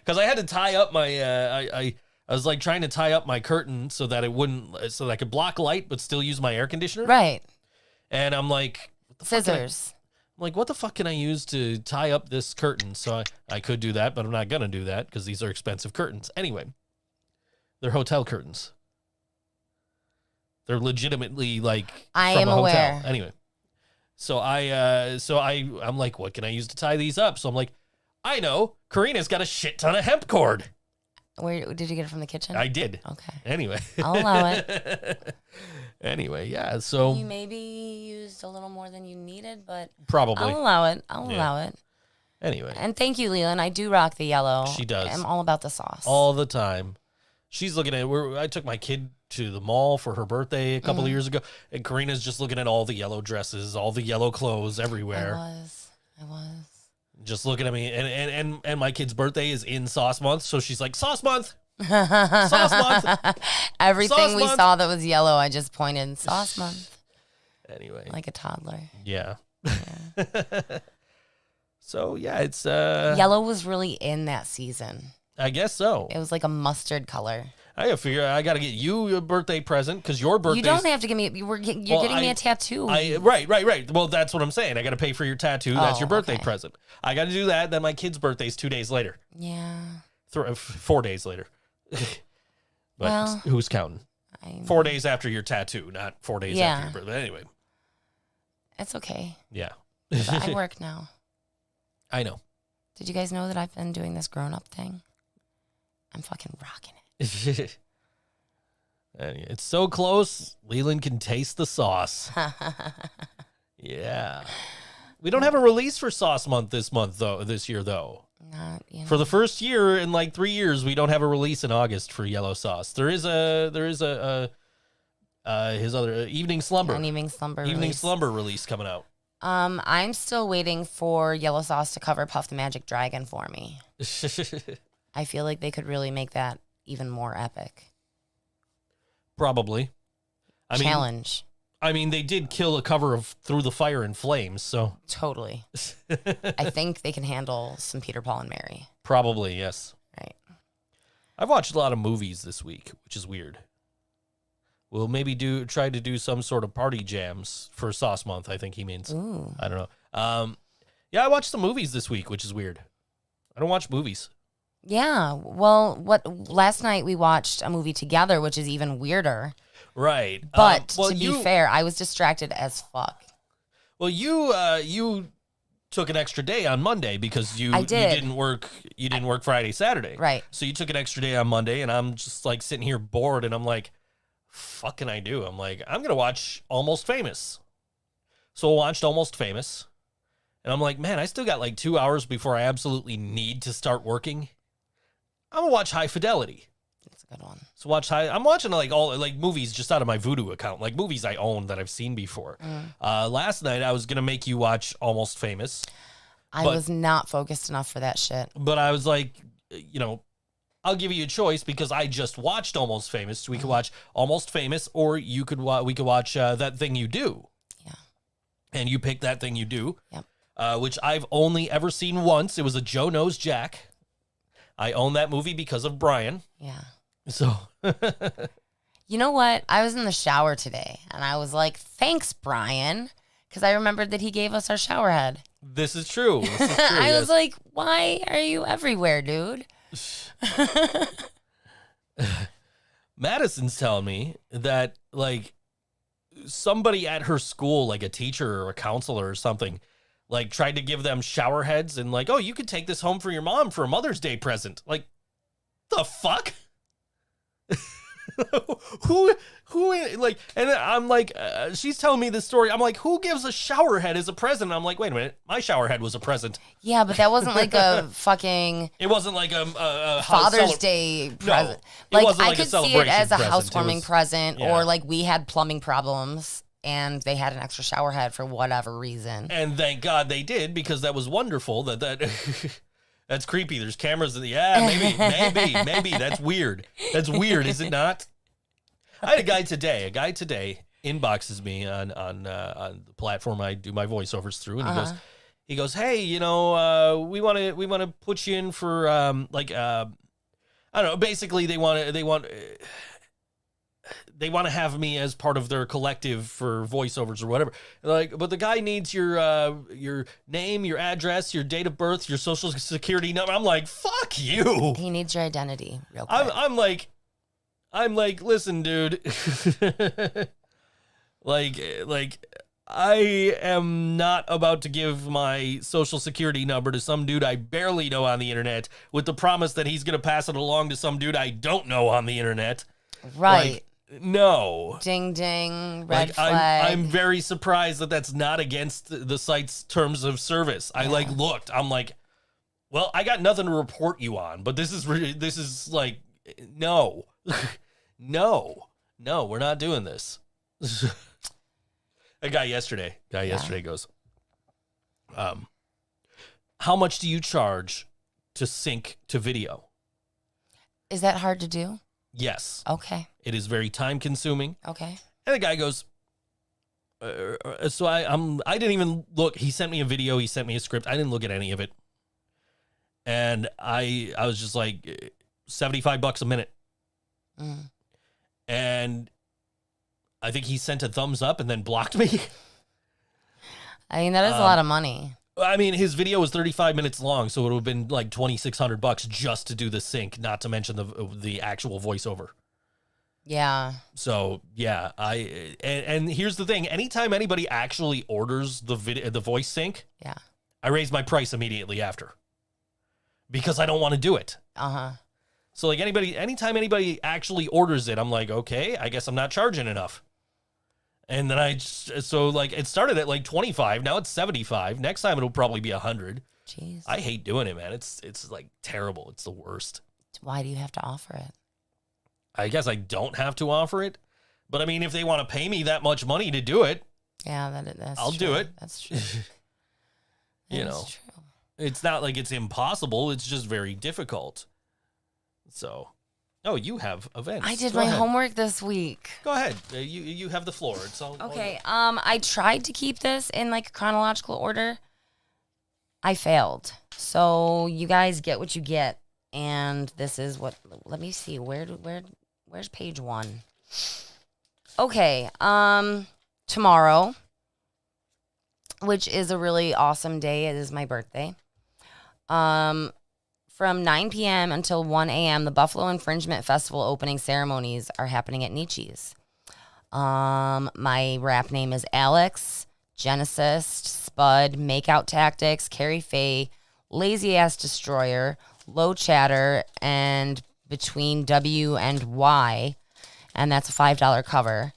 Because I had to tie up my, I was like trying to tie up my curtain so that it wouldn't, so that I could block light but still use my air conditioner. Right. And I'm like, Scissors. what the fuck can I use to tie up this curtain? So I could do that, but I'm not going to do that because these are expensive curtains. Anyway, they're hotel curtains. They're legitimately like I from am a hotel. aware. Anyway, I'm like, what can I use to tie these up? So I'm like, I know, Karina's got a shit ton of hemp cord. Where did you get it from the kitchen? I did. Okay. Anyway. I'll allow it. Anyway, yeah. So You maybe used a little more than you needed, but probably. I'll allow it. I'll Yeah. allow it. Anyway, And thank you, Leland. I do rock the yellow. She does. I'm all about the sauce. all the time. She's looking at. I took my kid to the mall for her birthday a couple of years ago, and Karina's just looking at all the yellow dresses, all the yellow clothes everywhere. I was. Just looking at me, and my kid's birthday is in sauce month, so she's like, sauce month, sauce month. Everything Sauce we month. saw that was yellow, I just pointed sauce month Anyway, like a toddler. yeah. So yeah, it's Yellow was really in that season. I guess so. It was like a mustard color. I gotta figure. I gotta get you a birthday present because your birthday. You don't have to give me. You're getting me a tattoo. Right. Well, that's what I'm saying. I got to pay for your tattoo. That's your birthday okay. present. I got to do that. Then my kid's birthday's 2 days later. yeah. 4 days later. But Well, who's counting? 4 days after your tattoo, not 4 days Yeah. after your birthday. Anyway, It's okay. yeah. 'Cause I work now. I know. Did you guys know that I've been doing this grown-up thing? I'm fucking rocking it. Anyway, it's so close. Leland can taste the sauce. Yeah. We don't have a release for Sauce Month this year though. Not, For the first year in like 3 years, we don't have a release in August for Yellow Sauce. There is his other Evening Slumber. an evening slumber. Evening release. Slumber release coming out. I'm still waiting for Yellow Sauce to cover Puff the Magic Dragon for me. I feel like they could really make that even more epic. Probably. Challenge. I mean, they did kill a cover of Through the Fire and Flames, so Totally. I think they can handle some Peter, Paul, and Mary. probably, yes. Right. I've watched a lot of movies this week, which is weird. We'll maybe try to do some sort of party jams for Sauce Month, I think he means. Ooh. I don't know. Yeah, I watched some movies this week, which is weird. I don't watch movies. Yeah. Well, last night we watched a movie together, which is even weirder. Right. But to be fair, I was distracted as fuck. Well, you took an extra day on Monday because you didn't work Friday, Saturday. Right. So you took an extra day on Monday, and I'm just like sitting here bored, and I'm like, fuck can I do? I'm like, I'm gonna watch Almost Famous. So I watched Almost Famous, and I'm like, man, I still got like 2 hours before I absolutely need to start working. I'm gonna watch High Fidelity. That's a good one. So I'm watching like all like movies just out of my Vudu account, like movies I own that I've seen before. Last night I was gonna make you watch Almost Famous. I was not focused enough for that shit. But I was like, I'll give you a choice because I just watched Almost Famous. We could watch Almost Famous, or we could watch That Thing You Do. Yeah. And you picked That Thing You Do. Yep. Which I've only ever seen once. It was a Joe Knows Jack. I own that movie because of Brian. Yeah. So. You know what? I was in the shower today, and I was like, thanks, Brian, because I remembered that he gave us our shower head. This is true. I was like, why are you everywhere, dude? Madison's telling me that like somebody at her school, like a teacher or a counselor or something, like tried to give them shower heads and like, oh, you could take this home for your mom for a Mother's Day present. Like, the fuck? who like, and I'm like, she's telling me this story. I'm like, who gives a shower head as a present? And I'm like, wait a minute, my shower head was a present. Yeah, but that wasn't like a fucking It wasn't like a Father's Day present. No, it wasn't I like a could see it celebration as a present. housewarming present, yeah. or like we had plumbing problems and they had an extra shower head for whatever reason. And thank God they did, because that was wonderful. That that's creepy. There's cameras in the maybe that's weird. That's weird, is it not? I had a guy today inboxes me on the platform I do my voiceovers through, and he goes, hey, we want to put you in for I don't know. Basically, they want to have me as part of their collective for voiceovers or whatever. Like, but the guy needs your name, your address, your date of birth, your social security number. I'm like, fuck you. He needs your identity real quick. I'm like, listen, dude. like I am not about to give my social security number to some dude I barely know on the internet with the promise that he's going to pass it along to some dude I don't know on the internet. Right. Like, no. Ding, ding, red Like, flag. I'm very surprised that that's not against the site's terms of service. I looked. I'm like, well, I got nothing to report you on, but this is like, no. No, we're not doing this. A guy yesterday goes, how much do you charge to sync to video? Is that hard to do? Yes. Okay. It is very time consuming. Okay. And the guy goes, so I didn't even look. He sent me a video. He sent me a script. I didn't look at any of it. And I was just like, $75 a minute. And I think he sent a thumbs up and then blocked me. I mean, that is a lot of money. I mean, his video was 35 minutes long, so it would have been like $2,600 just to do the sync, not to mention the actual voiceover. Yeah. So yeah, and here's the thing: anytime anybody actually orders the voice sync, yeah, I raise my price immediately after, because I don't want to do it. So like anytime anybody actually orders it, I'm like, okay, I guess I'm not charging enough. And then it started at like 25, now it's 75. Next time it'll probably be 100. Jeez. I hate doing it, man. It's like terrible. It's the worst. Why do you have to offer it? I guess I don't have to offer it, but I mean, if they want to pay me that much money to do it, yeah, that's I'll true. do it. That's true. That's true. It's not like it's impossible. It's just very difficult. So, you have events. I did Go my ahead. homework this week. Go ahead. You have the floor. It's all Okay. I tried to keep this in like chronological order. I failed. So you guys get what you get, and this is what. Let me see. Where's page 1? Okay. Tomorrow, which is a really awesome day. It is my birthday. From 9 p.m. until 1 a.m., the Buffalo Infringement Festival opening ceremonies are happening at Nietzsche's. My rap name is Alex, Genesis, Spud, Makeout Tactics, Carrie Faye, Lazy Ass Destroyer, Low Chatter, and Between W and Y, and that's a $5 cover.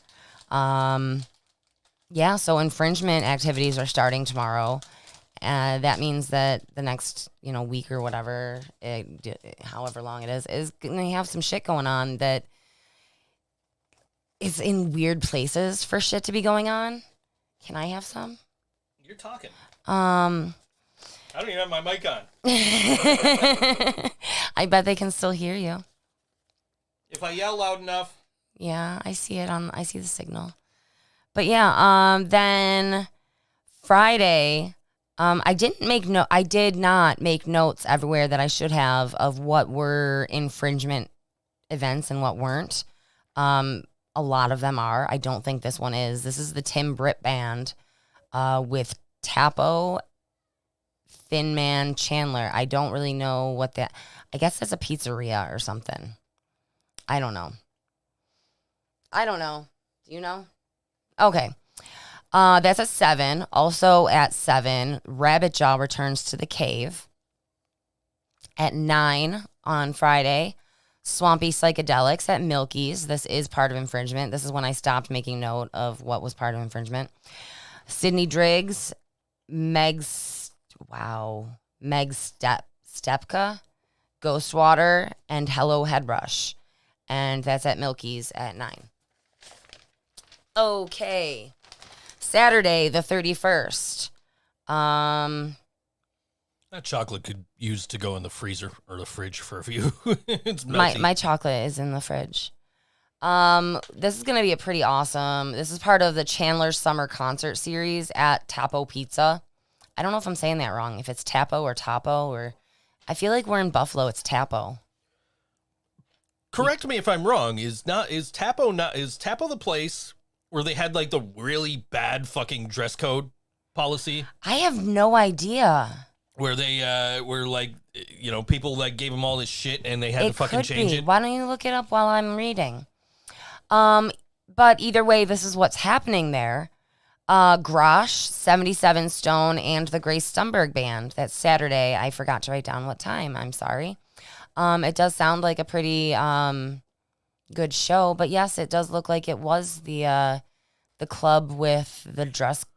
Yeah, so infringement activities are starting tomorrow. That means that the next, week or whatever, however long it is going to have some shit going on that is in weird places for shit to be going on. Can I have some? You're talking. I don't even have my mic on. I bet they can still hear you. If I yell loud enough. Yeah, I see the signal. But yeah, then Friday, I did not make notes everywhere that I should have of what were infringement events and what weren't. A lot of them are. I don't think this one is. This is the Tim Britt Band with Tapo, Thin Man, Chandler. I don't really know what that. I guess that's a pizzeria or something. I don't know. Do you know? Okay. That's at 7. Also at 7, Rabbit Jaw returns to the cave. At 9 on Friday, Swampy Psychedelics at Milky's. This is part of infringement. This is when I stopped making note of what was part of infringement. Sydney Driggs, Meg Stepka, Ghostwater, and Hello Headrush. And that's at Milky's at 9. Okay. Saturday, the 31st. That chocolate could use to go in the freezer or the fridge for a few. It's melty. My chocolate is in the fridge. This is going to be a pretty awesome. This is part of the Chandler Summer Concert Series at Tapo Pizza. I don't know if I'm saying that wrong. If it's Tapo or Topo, or I feel like we're in Buffalo. It's Tapo. Correct me if I'm wrong. Is Tapo the place where they had like the really bad fucking dress code policy? I have no idea. Where they were like, you know, people like gave them all this shit and they had to fucking change it. Why don't you look it up while I'm reading? But either way, this is what's happening there. Grosh, 77 Stone, and the Grace Stumberg Band. That's Saturday. I forgot to write down what time. I'm sorry. It does sound like a pretty good show, but yes, it does look like it was the club with the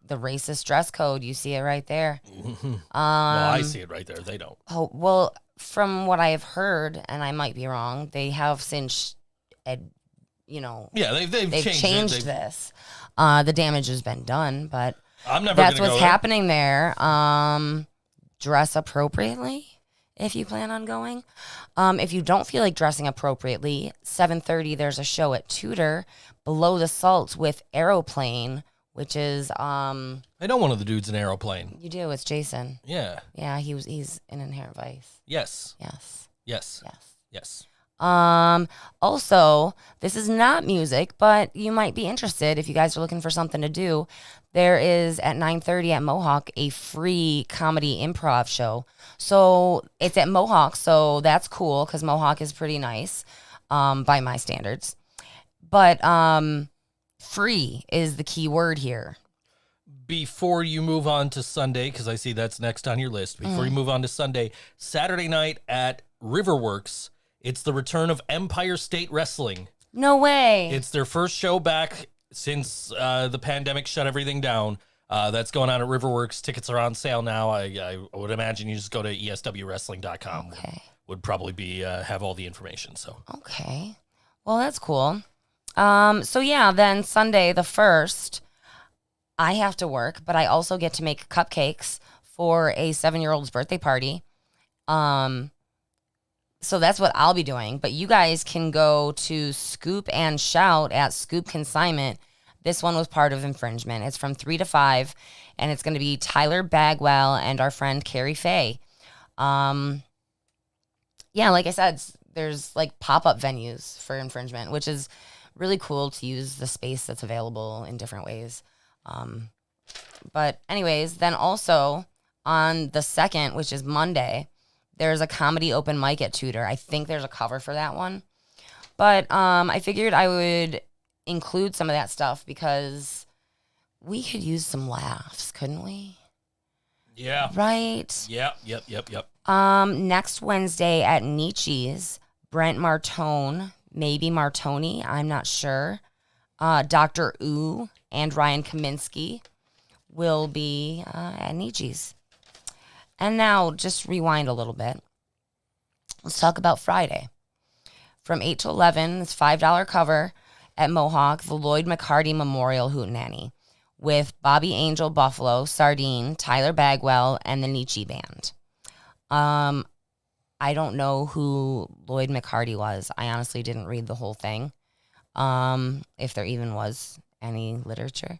racist dress code. You see it right there. Well, I see it right there. They don't. Oh, well, from what I have heard, and I might be wrong, they have since, Yeah, they've changed this. The damage has been done, but I'm never that's gonna what's go happening there. Dress appropriately if you plan on going. If you don't feel like dressing appropriately, 7:30 there's a show at Tudor, Below the Salt with Aeroplane, which is I know one of the dudes in Aeroplane. You do. It's Jason. Yeah. Yeah, he's in Inherent Vice. Yes. Yes. Yes. Yes. Yes. Also, this is not music, but you might be interested if you guys are looking for something to do. There is at 9:30 at Mohawk a free comedy improv show. So it's at Mohawk, so that's cool because Mohawk is pretty nice, by my standards. But free is the key word here. Before you move on to Sunday, because I see that's next on your list, before you move on to Sunday, Saturday night at Riverworks, it's the return of Empire State Wrestling. No way. It's their first show back since the pandemic shut everything down. That's going on at Riverworks. Tickets are on sale now. I would imagine you just go to eswwrestling.com. Okay. Would probably be have all the information. So Okay. Well, that's cool. So yeah, then Sunday the 1st, I have to work, but I also get to make cupcakes for a 7-year-old's birthday party. So that's what I'll be doing. But you guys can go to Scoop and Shout at Scoop Consignment. This one was part of infringement. It's from 3 to 5, and it's going to be Tyler Bagwell and our friend Carrie Faye. Yeah, like I said, there's like pop-up venues for infringement, which is really cool to use the space that's available in different ways. But anyways, then also on the 2nd, which is Monday, there's a comedy open mic at Tudor. I think there's a cover for that one. But I figured I would include some of that stuff because we could use some laughs, couldn't we? yeah, Right? yep. Next Wednesday at Nietzsche's, Brent Martone, maybe Martoni, I'm not sure. Dr. Ooh and Ryan Kaminski will be at Nietzsche's. And now, just rewind a little bit. Let's talk about Friday. From 8 to 11, it's $5 cover at Mohawk, the Lloyd McCarty Memorial Hootenanny, with Bobby Angel Buffalo, Sardine, Tyler Bagwell, and the Nietzsche Band. I don't know who Lloyd McCarty was. I honestly didn't read the whole thing, if there even was any literature.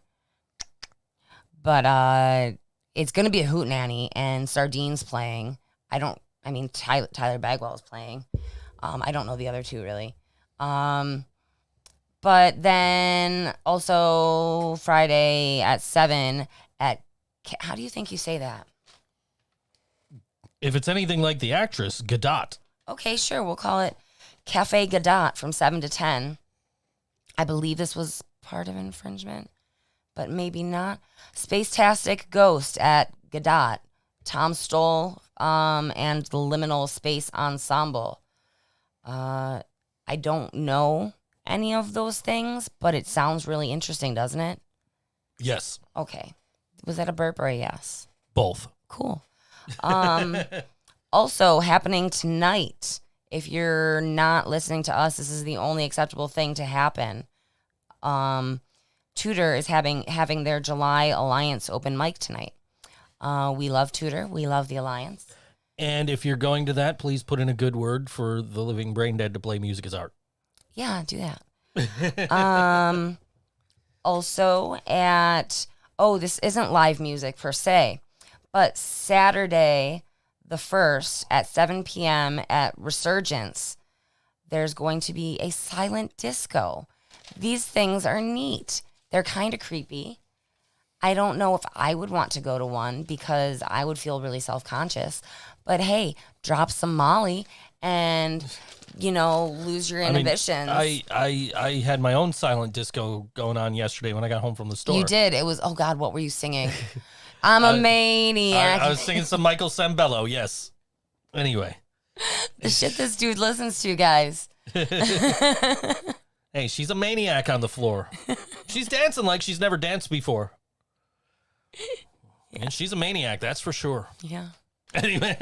But it's going to be a hootenanny, and Sardine's playing. Tyler Bagwell is playing. I don't know the other two, really. But then also Friday at 7 at, how do you think you say that? If it's anything like the actress, Gadot. Okay, sure. We'll call it Cafe Gadot from 7 to 10. I believe this was part of infringement, but maybe not. Space-tastic Ghost at Godot. Tom Stoll and the Liminal Space Ensemble. I don't know any of those things, but it sounds really interesting, doesn't it? Yes. Okay. Was that a burp or a yes? Both. Cool. Also happening tonight. If you're not listening to us, this is the only acceptable thing to happen. Tudor is having their July Alliance open mic tonight. We love Tudor. We love the Alliance. And if you're going to that, please put in a good word for the living brain dead to play Music is Art. Yeah, do that. Also at, this isn't live music per se, but Saturday the 1st at 7 p.m. at Resurgence, there's going to be a silent disco. These things are neat. They're kind of creepy. I don't know if I would want to go to one because I would feel really self-conscious. But hey, drop some Molly and, lose your inhibitions. I had my own silent disco going on yesterday when I got home from the store. You did. It was, oh God, what were you singing? I'm a maniac. I was singing some Michael Sembello, yes. Anyway. The shit this dude listens to, guys. Hey, she's a maniac on the floor. She's dancing like she's never danced before. Yeah. And she's a maniac, that's for sure. Yeah. Anyway.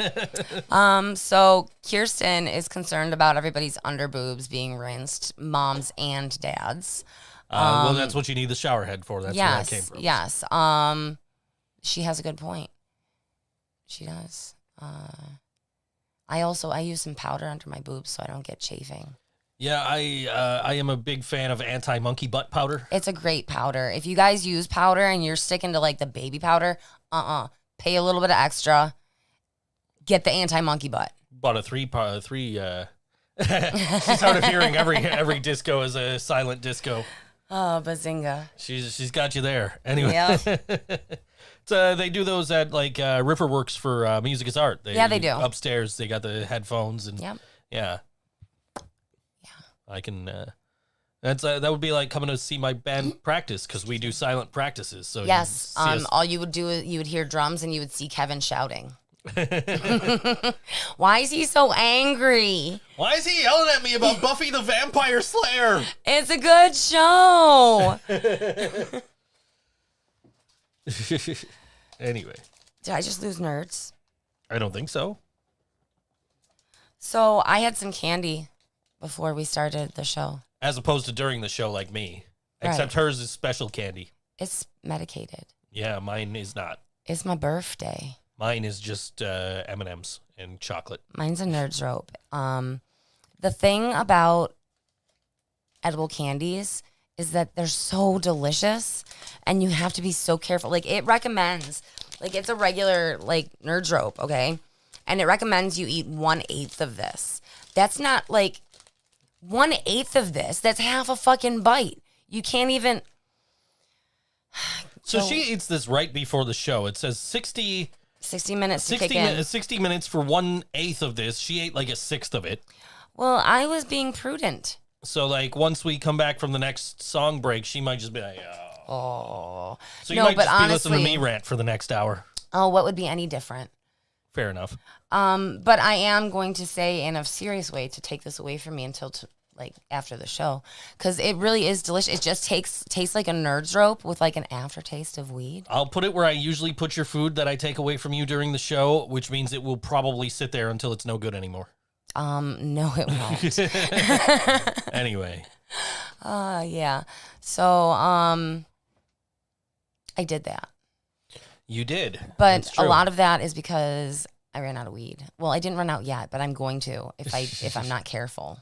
So Kirsten is concerned about everybody's underboobs being rinsed, moms and dads. Well, that's what you need the shower head for. That's where that came from. Yes. She has a good point. She does. I use some powder under my boobs so I don't get chafing. Yeah, I am a big fan of anti-monkey butt powder. It's a great powder. If you guys use powder and you're sticking to like the baby powder, pay a little bit of extra. Get the anti-monkey butt. Bought a three. She's hard of hearing. Every disco is a silent disco. Oh, bazinga! She's got you there. Anyway, yep. So they do those at like Riverworks for Music is Art. They do. Upstairs, they got the headphones and yep. Yeah. I can. That would be like coming to see my band practice because we do silent practices. So yes, all you would do is you would hear drums and you would see Kevin shouting. Why is he so angry? Why is he yelling at me about Buffy the Vampire Slayer? It's a good show. Anyway. Did I just lose nerds? I don't think so. So I had some candy before we started the show. As opposed to during the show like me. Right. Except hers is special candy. It's medicated. Yeah, mine is not. It's my birthday. Mine is just M&Ms and chocolate. Mine's a Nerd's Rope. The thing about edible candies is that they're so delicious and you have to be so careful. Like it recommends, like it's a regular like Nerd's Rope, okay? And it recommends you eat 1/8 of this. That's not like 1/8 of this. That's half a fucking bite. You can't even. So she eats this right before the show. It says 60 minutes to kick in. 60 minutes for 1/8 of this. She ate like 1/6 of it. Well, I was being prudent. So like once we come back from the next song break, she might just be like, oh. So you might just be listening to me rant for the next hour. Oh, what would be any different? Fair enough. But I am going to say in a serious way to take this away from me until like after the show, because it really is delicious. It just tastes like a Nerd's Rope with like an aftertaste of weed. I'll put it where I usually put your food that I take away from you during the show, which means it will probably sit there until it's no good anymore. No, it won't. Anyway. Yeah. So, I did that. You did. But a lot of that is because I ran out of weed. Well, I didn't run out yet, but I'm going to if I'm not careful.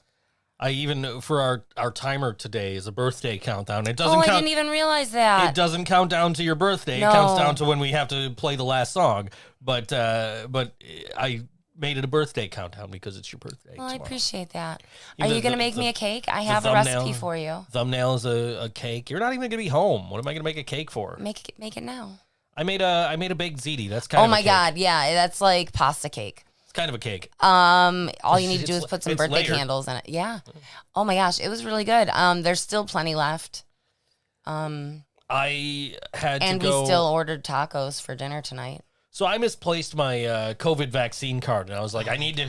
I even for our timer today is a birthday countdown. It doesn't. I didn't even realize that. It doesn't count down to your birthday. No. It counts down to when we have to play the last song. But I made it a birthday countdown because it's your birthday. Well, I appreciate that. Even Are you going to make me a cake? I have a recipe for you. Thumbnail is a cake. You're not even going to be home. What am I going to make a cake for? Make it now. I made a baked ziti. That's kind of a cake. Oh my God, yeah, that's like pasta cake. It's kind of a cake. All you need to do is put some birthday layered. candles in it. Yeah. Oh my gosh, it was really good. There's still plenty left. I I had And to go. we still ordered tacos for dinner tonight. So I misplaced my COVID vaccine card, and I was like, I need to,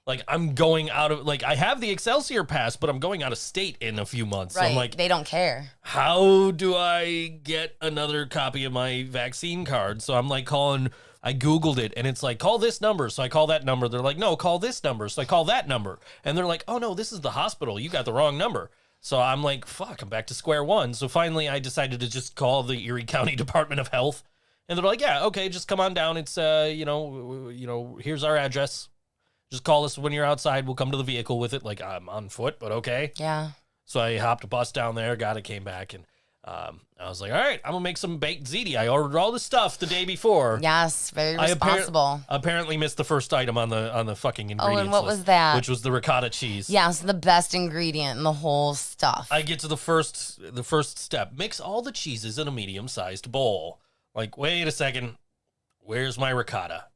like, I'm going out of, like, I have the Excelsior pass, but I'm going out of state in a few months. Right. So I'm like, They don't care. how do I get another copy of my vaccine card? So I'm like calling, I Googled it, and it's like, call this number. So I call that number. They're like, no, call this number. So I call that number. And they're like, oh, no, this is the hospital. You got the wrong number. So I'm like, fuck, I'm back to square one. So finally I decided to just call the Erie County Department of Health. And they're like, yeah, okay, just come on down. It's, here's our address. Just call us when you're outside. We'll come to the vehicle with it. Like, I'm on foot, but okay. Yeah. So I hopped a bus down there, got it, came back, and I was like, all right, I'm going to make some baked ziti. I ordered all the stuff the day before. Yes, very I responsible. apparently missed the first item on the fucking ingredients and what list, was that? Which was the ricotta cheese. Yes, the best ingredient in the whole stuff. I get to the first step. Mix all the cheeses in a medium-sized bowl. Like, wait a second. Where's my ricotta?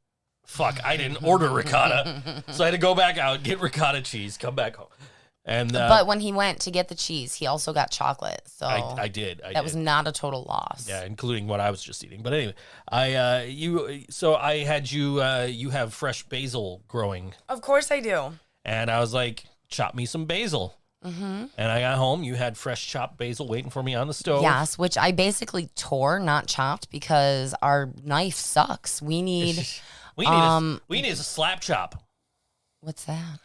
Fuck, I didn't order ricotta. So I had to go back out, get ricotta cheese, come back home. And but when he went to get the cheese, he also got chocolate. So I did. that was not a total loss. Yeah, including what I was just eating. But anyway, I had you have fresh basil growing. Of course I do. And I was like, chop me some basil. Mm-hmm. And I got home. You had fresh chopped basil waiting for me on the stove. Yes, which I basically tore, not chopped, because our knife sucks. We need... we need a slap chop. What's that?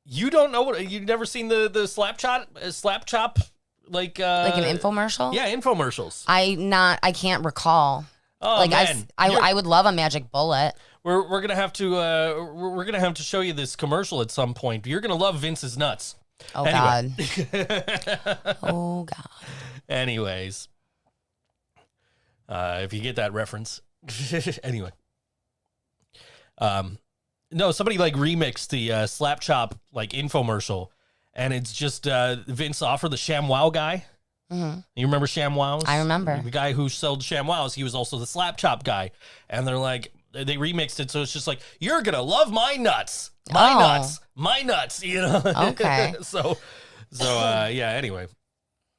You don't know what? You've never seen the slap chop? Like Like an infomercial? Yeah, infomercials. I can't recall. Oh Like man, I would love a magic bullet. we're gonna have to we're gonna have to show you this commercial at some point. You're gonna love Vince's nuts. Oh Anyway. God. Oh God. Anyways, if you get that reference, anyway. No, somebody like remixed the slap chop like infomercial, and it's just Vince offered the ShamWow guy. Mm-hmm. You remember ShamWows? I remember. The guy who sold ShamWows. He was also the slap chop guy, and they're like, they remixed it, so it's just like, you're gonna love my nuts, my nuts, you know? Okay. so yeah. Anyway,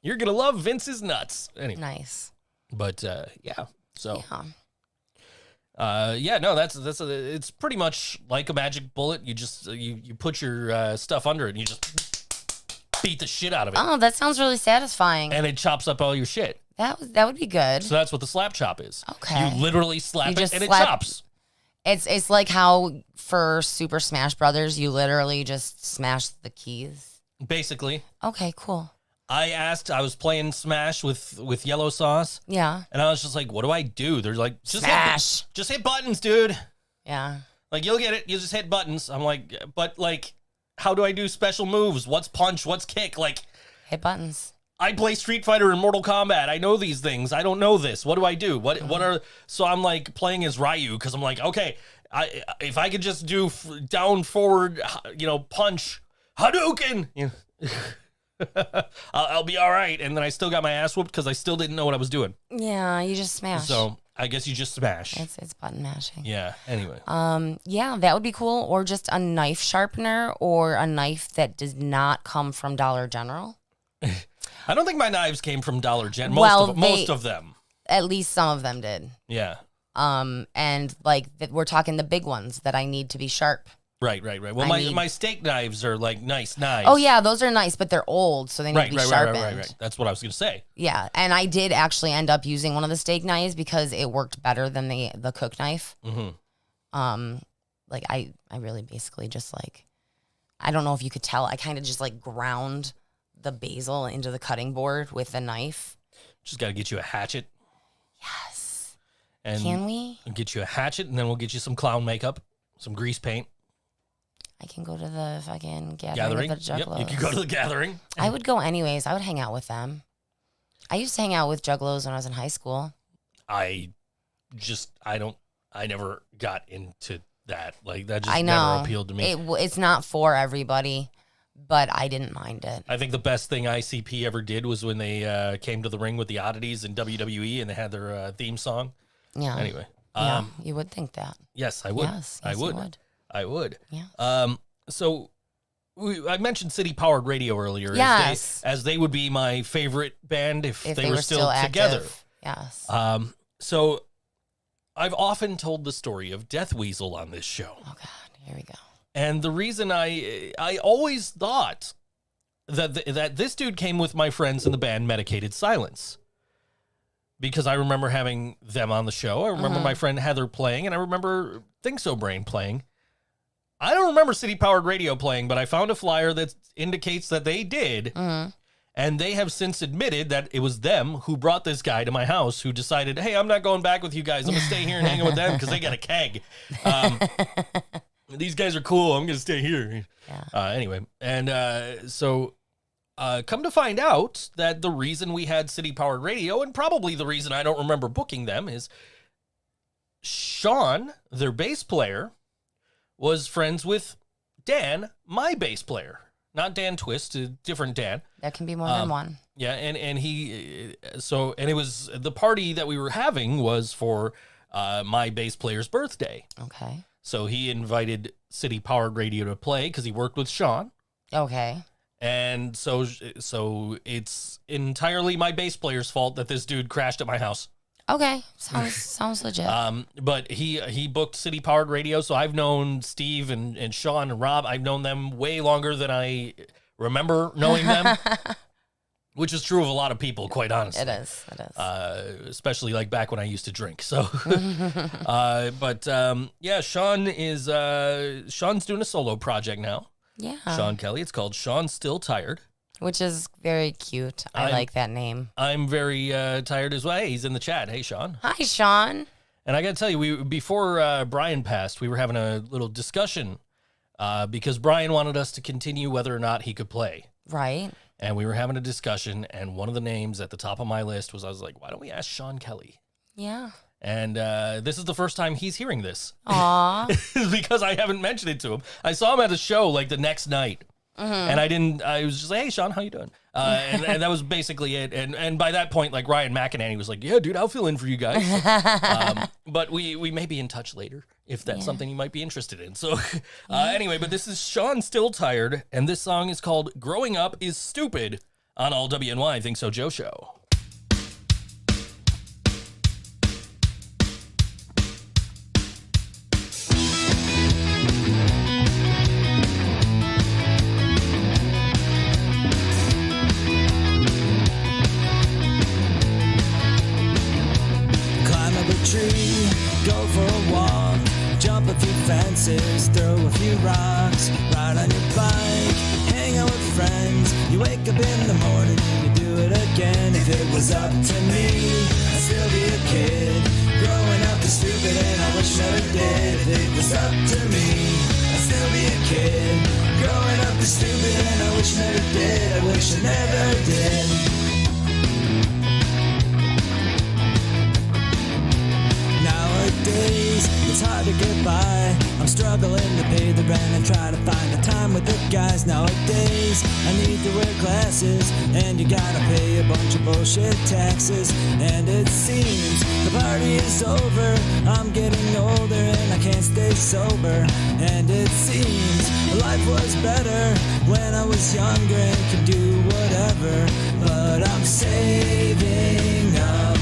you're gonna love Vince's nuts. Anyway, Nice. but yeah. So. Yeah. No, it's pretty much like a magic bullet. You just you put your stuff under it and you just beat the shit out of it. Oh, that sounds really satisfying. And it chops up all your shit. That would be good. So that's what the slap chop is. Okay. You literally slap You it just and slap- it chops. It's like how for Super Smash Brothers you literally just smash the keys. Basically. Okay, cool. I was playing Smash with yellow sauce, Yeah. and I was just like, what do I do? They're like, Smash. Just hit buttons, dude. Yeah. Like, you'll get it. You just hit buttons. I'm like, but like, how do I do special moves? What's punch? What's kick? Like, Hit buttons. I play Street Fighter and Mortal Kombat. I know these things. I don't know this. What do I do? What are... So I'm like playing as Ryu because I'm like, okay, if I could just do down, forward, punch, Hadouken, I'll be all right. And then I still got my ass whooped because I still didn't know what I was doing. Yeah, you just smash. So I guess you just smash. It's button mashing. Yeah, anyway. Yeah, that would be cool. Or just a knife sharpener or a knife that does not come from Dollar General. I don't think my knives came from Dollar General. Most of them. At least some of them did. Yeah. And like we're talking the big ones that I need to be sharp. Right. Well, my steak knives are like nice knives. Oh yeah, those are nice, but they're old, so they need to be sharpened. Right. That's what I was gonna say. Yeah, and I did actually end up using one of the steak knives because it worked better than the cook knife. Mm-hmm. Like I really basically just like, I don't know if you could tell, I kind of just like ground the basil into the cutting board with the knife. Just gotta get you a hatchet. Yes. And can we? Get you a hatchet, and then we'll get you some clown makeup, some grease paint. I can go to the fucking gathering with the Juggalos. Yep, you can go to the gathering. I would go anyways. I would hang out with them. I used to hang out with Juggalos when I was in high school. I never got into that. Like, that just never appealed to me. It's not for everybody, but I didn't mind it. I think the best thing ICP ever did was when they came to the ring with the oddities in WWE and they had their theme song. Yeah. Anyway. Yeah, you would think that. Yes, I would. Yes, I would. you would. I would. Yeah. So I mentioned City Powered Radio earlier. Yes. As they would be my favorite band if they were still active. together. Yes. So I've often told the story of Death Weasel on this show. Oh, God. Here we go. And the reason I always thought that this dude came with my friends in the band Medicated Silence. Because I remember having them on the show. I remember my friend Heather playing, and I remember ThinkSoJoE playing. I don't remember City Powered Radio playing, but I found a flyer that indicates that they did. And they have since admitted that it was them who brought this guy to my house who decided, hey, I'm not going back with you guys. I'm going to stay here and hang out with them because they got a keg. These guys are cool. I'm going to stay here. Yeah. Anyway, and so come to find out that the reason we had City Powered Radio, and probably the reason I don't remember booking them, is Shawn, their bass player, was friends with Dan, my bass player. Not Dan Twist, a different Dan. That can be more than one. Yeah, and it was the party that we were having was for my bass player's birthday. Okay. So he invited City Powered Radio to play because he worked with Shawn. Okay. And so it's entirely my bass player's fault that this dude crashed at my house. Okay. Sounds legit. But he booked City Powered Radio, so I've known Steve and Shawn and Rob. I've known them way longer than I remember knowing them, which is true of a lot of people, quite honestly. It is. Especially like back when I used to drink. So, yeah, Shawn's doing a solo project now. Yeah. Shawn Kelly. It's called Shawn Still Tired. Which is very cute. I like that name. I'm very tired as well. Hey, he's in the chat. Hey, Shawn. Hi, Shawn. And I got to tell you, before Brian passed, we were having a little discussion because Brian wanted us to continue whether or not he could play. Right. And we were having a discussion, and one of the names at the top of my list I was like, why don't we ask Shawn Kelly? Yeah. And this is the first time he's hearing this. Aw. Because I haven't mentioned it to him. I saw him at a show like the next night. And I was just like, hey, Shawn, how you doing? And that was basically it. And by that point, like Ryan McEnany was like, yeah, dude, I'll fill in for you guys. But we may be in touch later if that's something you might be interested in. So anyway, but this is Shawn Still Tired. And this song is called Growing Up is Stupid on All WNY ThinkSoJoE Show. Fences, throw a few rocks, ride on your bike, hang out with friends. You wake up in the morning and you do it again. If it was up to me, I'd still be a kid. Growing up is stupid and I wish I never did. If it was up to me, I'd still be a kid. Growing up is stupid and I wish I never did. I wish I never did. Nowadays, it's hard to get by. I'm struggling to pay the rent and try to find the time with the guys. Nowadays, I need to wear glasses, and you gotta pay a bunch of bullshit taxes. And it seems the party is over. I'm getting older and I can't stay sober. And it seems life was better when I was younger and could do whatever. But I'm saving up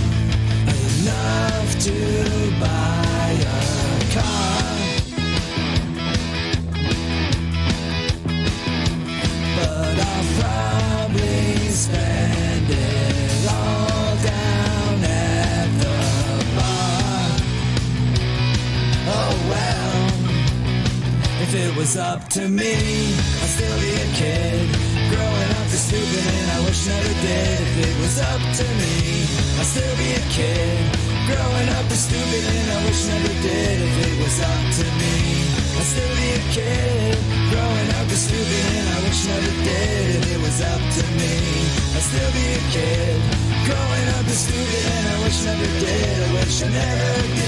enough to buy a car. But I'll probably spend it all down at the bar. Oh well, if it was up to me, I'd still be a kid. Growing up is stupid and I wish never did. If it was up to me, I'd still be a kid. Growing up is stupid and I wish never did. If it was up to me, I'd still be a kid. Growing up is stupid and I wish never did. If it was up to me, I'd still be a kid. Growing up is stupid and I wish never did. I wish I never did.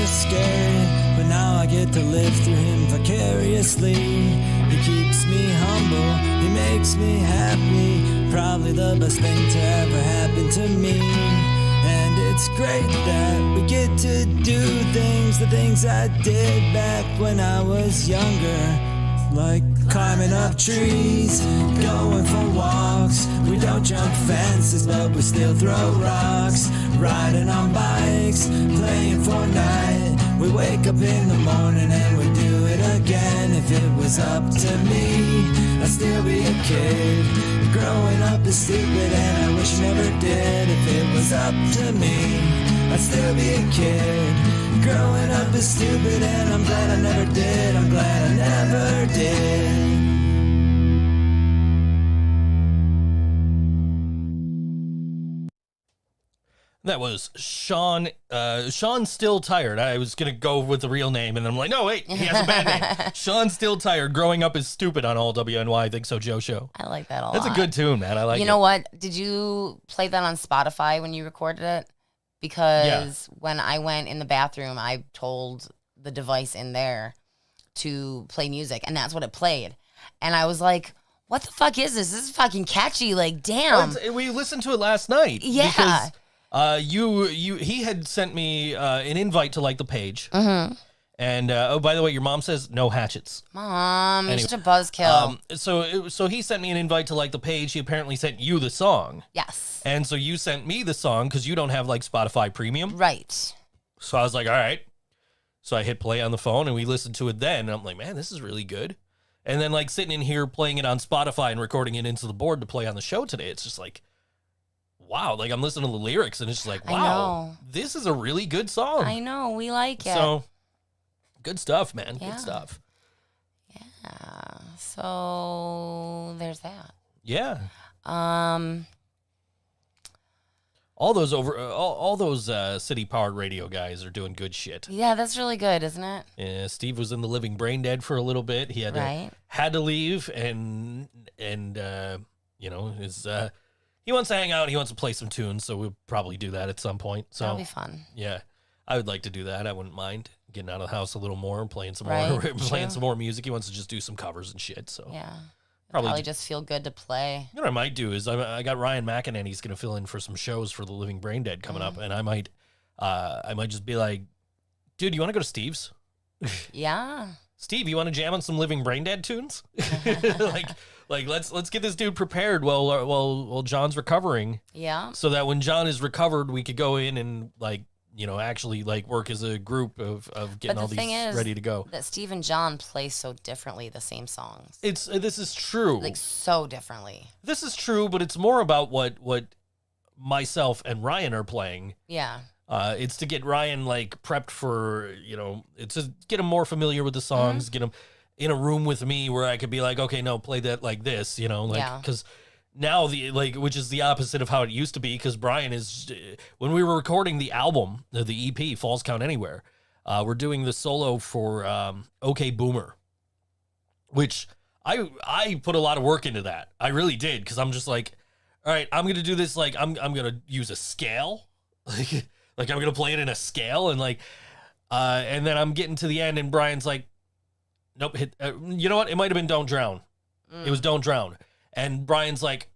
Scary, but now I get to live through him vicariously. He keeps me humble, he makes makes me happy. Probably the best thing to ever happen to me. And it's great that we get to do things, the things I did back when I was younger. Like climbing up trees, going for walks. We don't jump fences, but we still throw rocks. Riding on bikes, playing Fortnite. We wake up in the morning and we do it again. If it was up to me, I'd still be a kid. Growing up is stupid and I wish I never did. If it was up to me, I'd still be a kid. Growing up is stupid and I'm glad I never did. I'm glad I never did. That was Shawn. Shawn's Still Tired. I was going to go with the real name, and I'm like, no, wait, he has a bad name. Shawn Still Tired. Growing Up is Stupid on all WNY Think So Joe show. I like that a lot. That's a good tune, man. I like it. You know what? Did you play that on Spotify when you recorded it? Because when I went in the bathroom, I told the device in there to play music, and that's what it played. And I was like, what the fuck is this? This is fucking catchy. Like, damn. We listened to it last night. Yeah. Because he had sent me an invite to like the page. Mm-hmm. And, oh, by the way, your mom says no hatchets. Mom, Anyway, you're such a buzzkill. So he sent me an invite to like the page. He apparently sent you the song. Yes. And so you sent me the song because you don't have like Spotify Premium. Right. So I was like, all right. So I hit play on the phone and we listened to it then. And I'm like, man, this is really good. And then like sitting in here playing it on Spotify and recording it into the board to play on the show today, it's just like, wow. Like I'm listening to the lyrics and it's just like, wow, this is a really good song. I know. We like it. So good stuff, man. Yeah. Good stuff. Yeah. So there's that. Yeah. All those city powered radio guys are doing good shit. Yeah, that's really good, isn't it? Yeah, Steve was in the Living Brain Dead for a little bit. He had to leave, and you know, he wants to hang out. He wants to play some tunes, so we'll probably do that at some point. So That'll be fun. Yeah, I would like to do that. I wouldn't mind getting out of the house a little more and playing some more music. He wants to just do some covers and shit. So yeah. Probably just feel good to play. You know what I might do is I got Ryan McEnany. He's going to fill in for some shows for the Living Brain Dead coming up, and I might just be like, dude, you want to go to Steve's? Yeah. Steve, you want to jam on some Living Brain Dead tunes? like let's get this dude prepared while John's recovering. Yeah. So that when John is recovered, we could go in and actually work as a group of getting all these ready to go. That Steve and John play so differently the same songs. This is true. Like so differently. This is true, but it's more about what myself and Ryan are playing. Yeah. It's to get Ryan prepped for, it's to get him more familiar with the songs, get him in a room with me where I could be like, okay, no, play that like this, because now which is the opposite of how it used to be, because Brian is, when we were recording the album, the EP, Falls Count Anywhere, we're doing the solo for OK Boomer, which I put a lot of work into that. I really did, because I'm just like, all right, I'm going to do this, I'm going to use a scale, I'm going to play it in a scale, and and then I'm getting to the end, and Brian's like, nope, you know what? It might have been Don't Drown. It was Don't Drown. And Brian's like,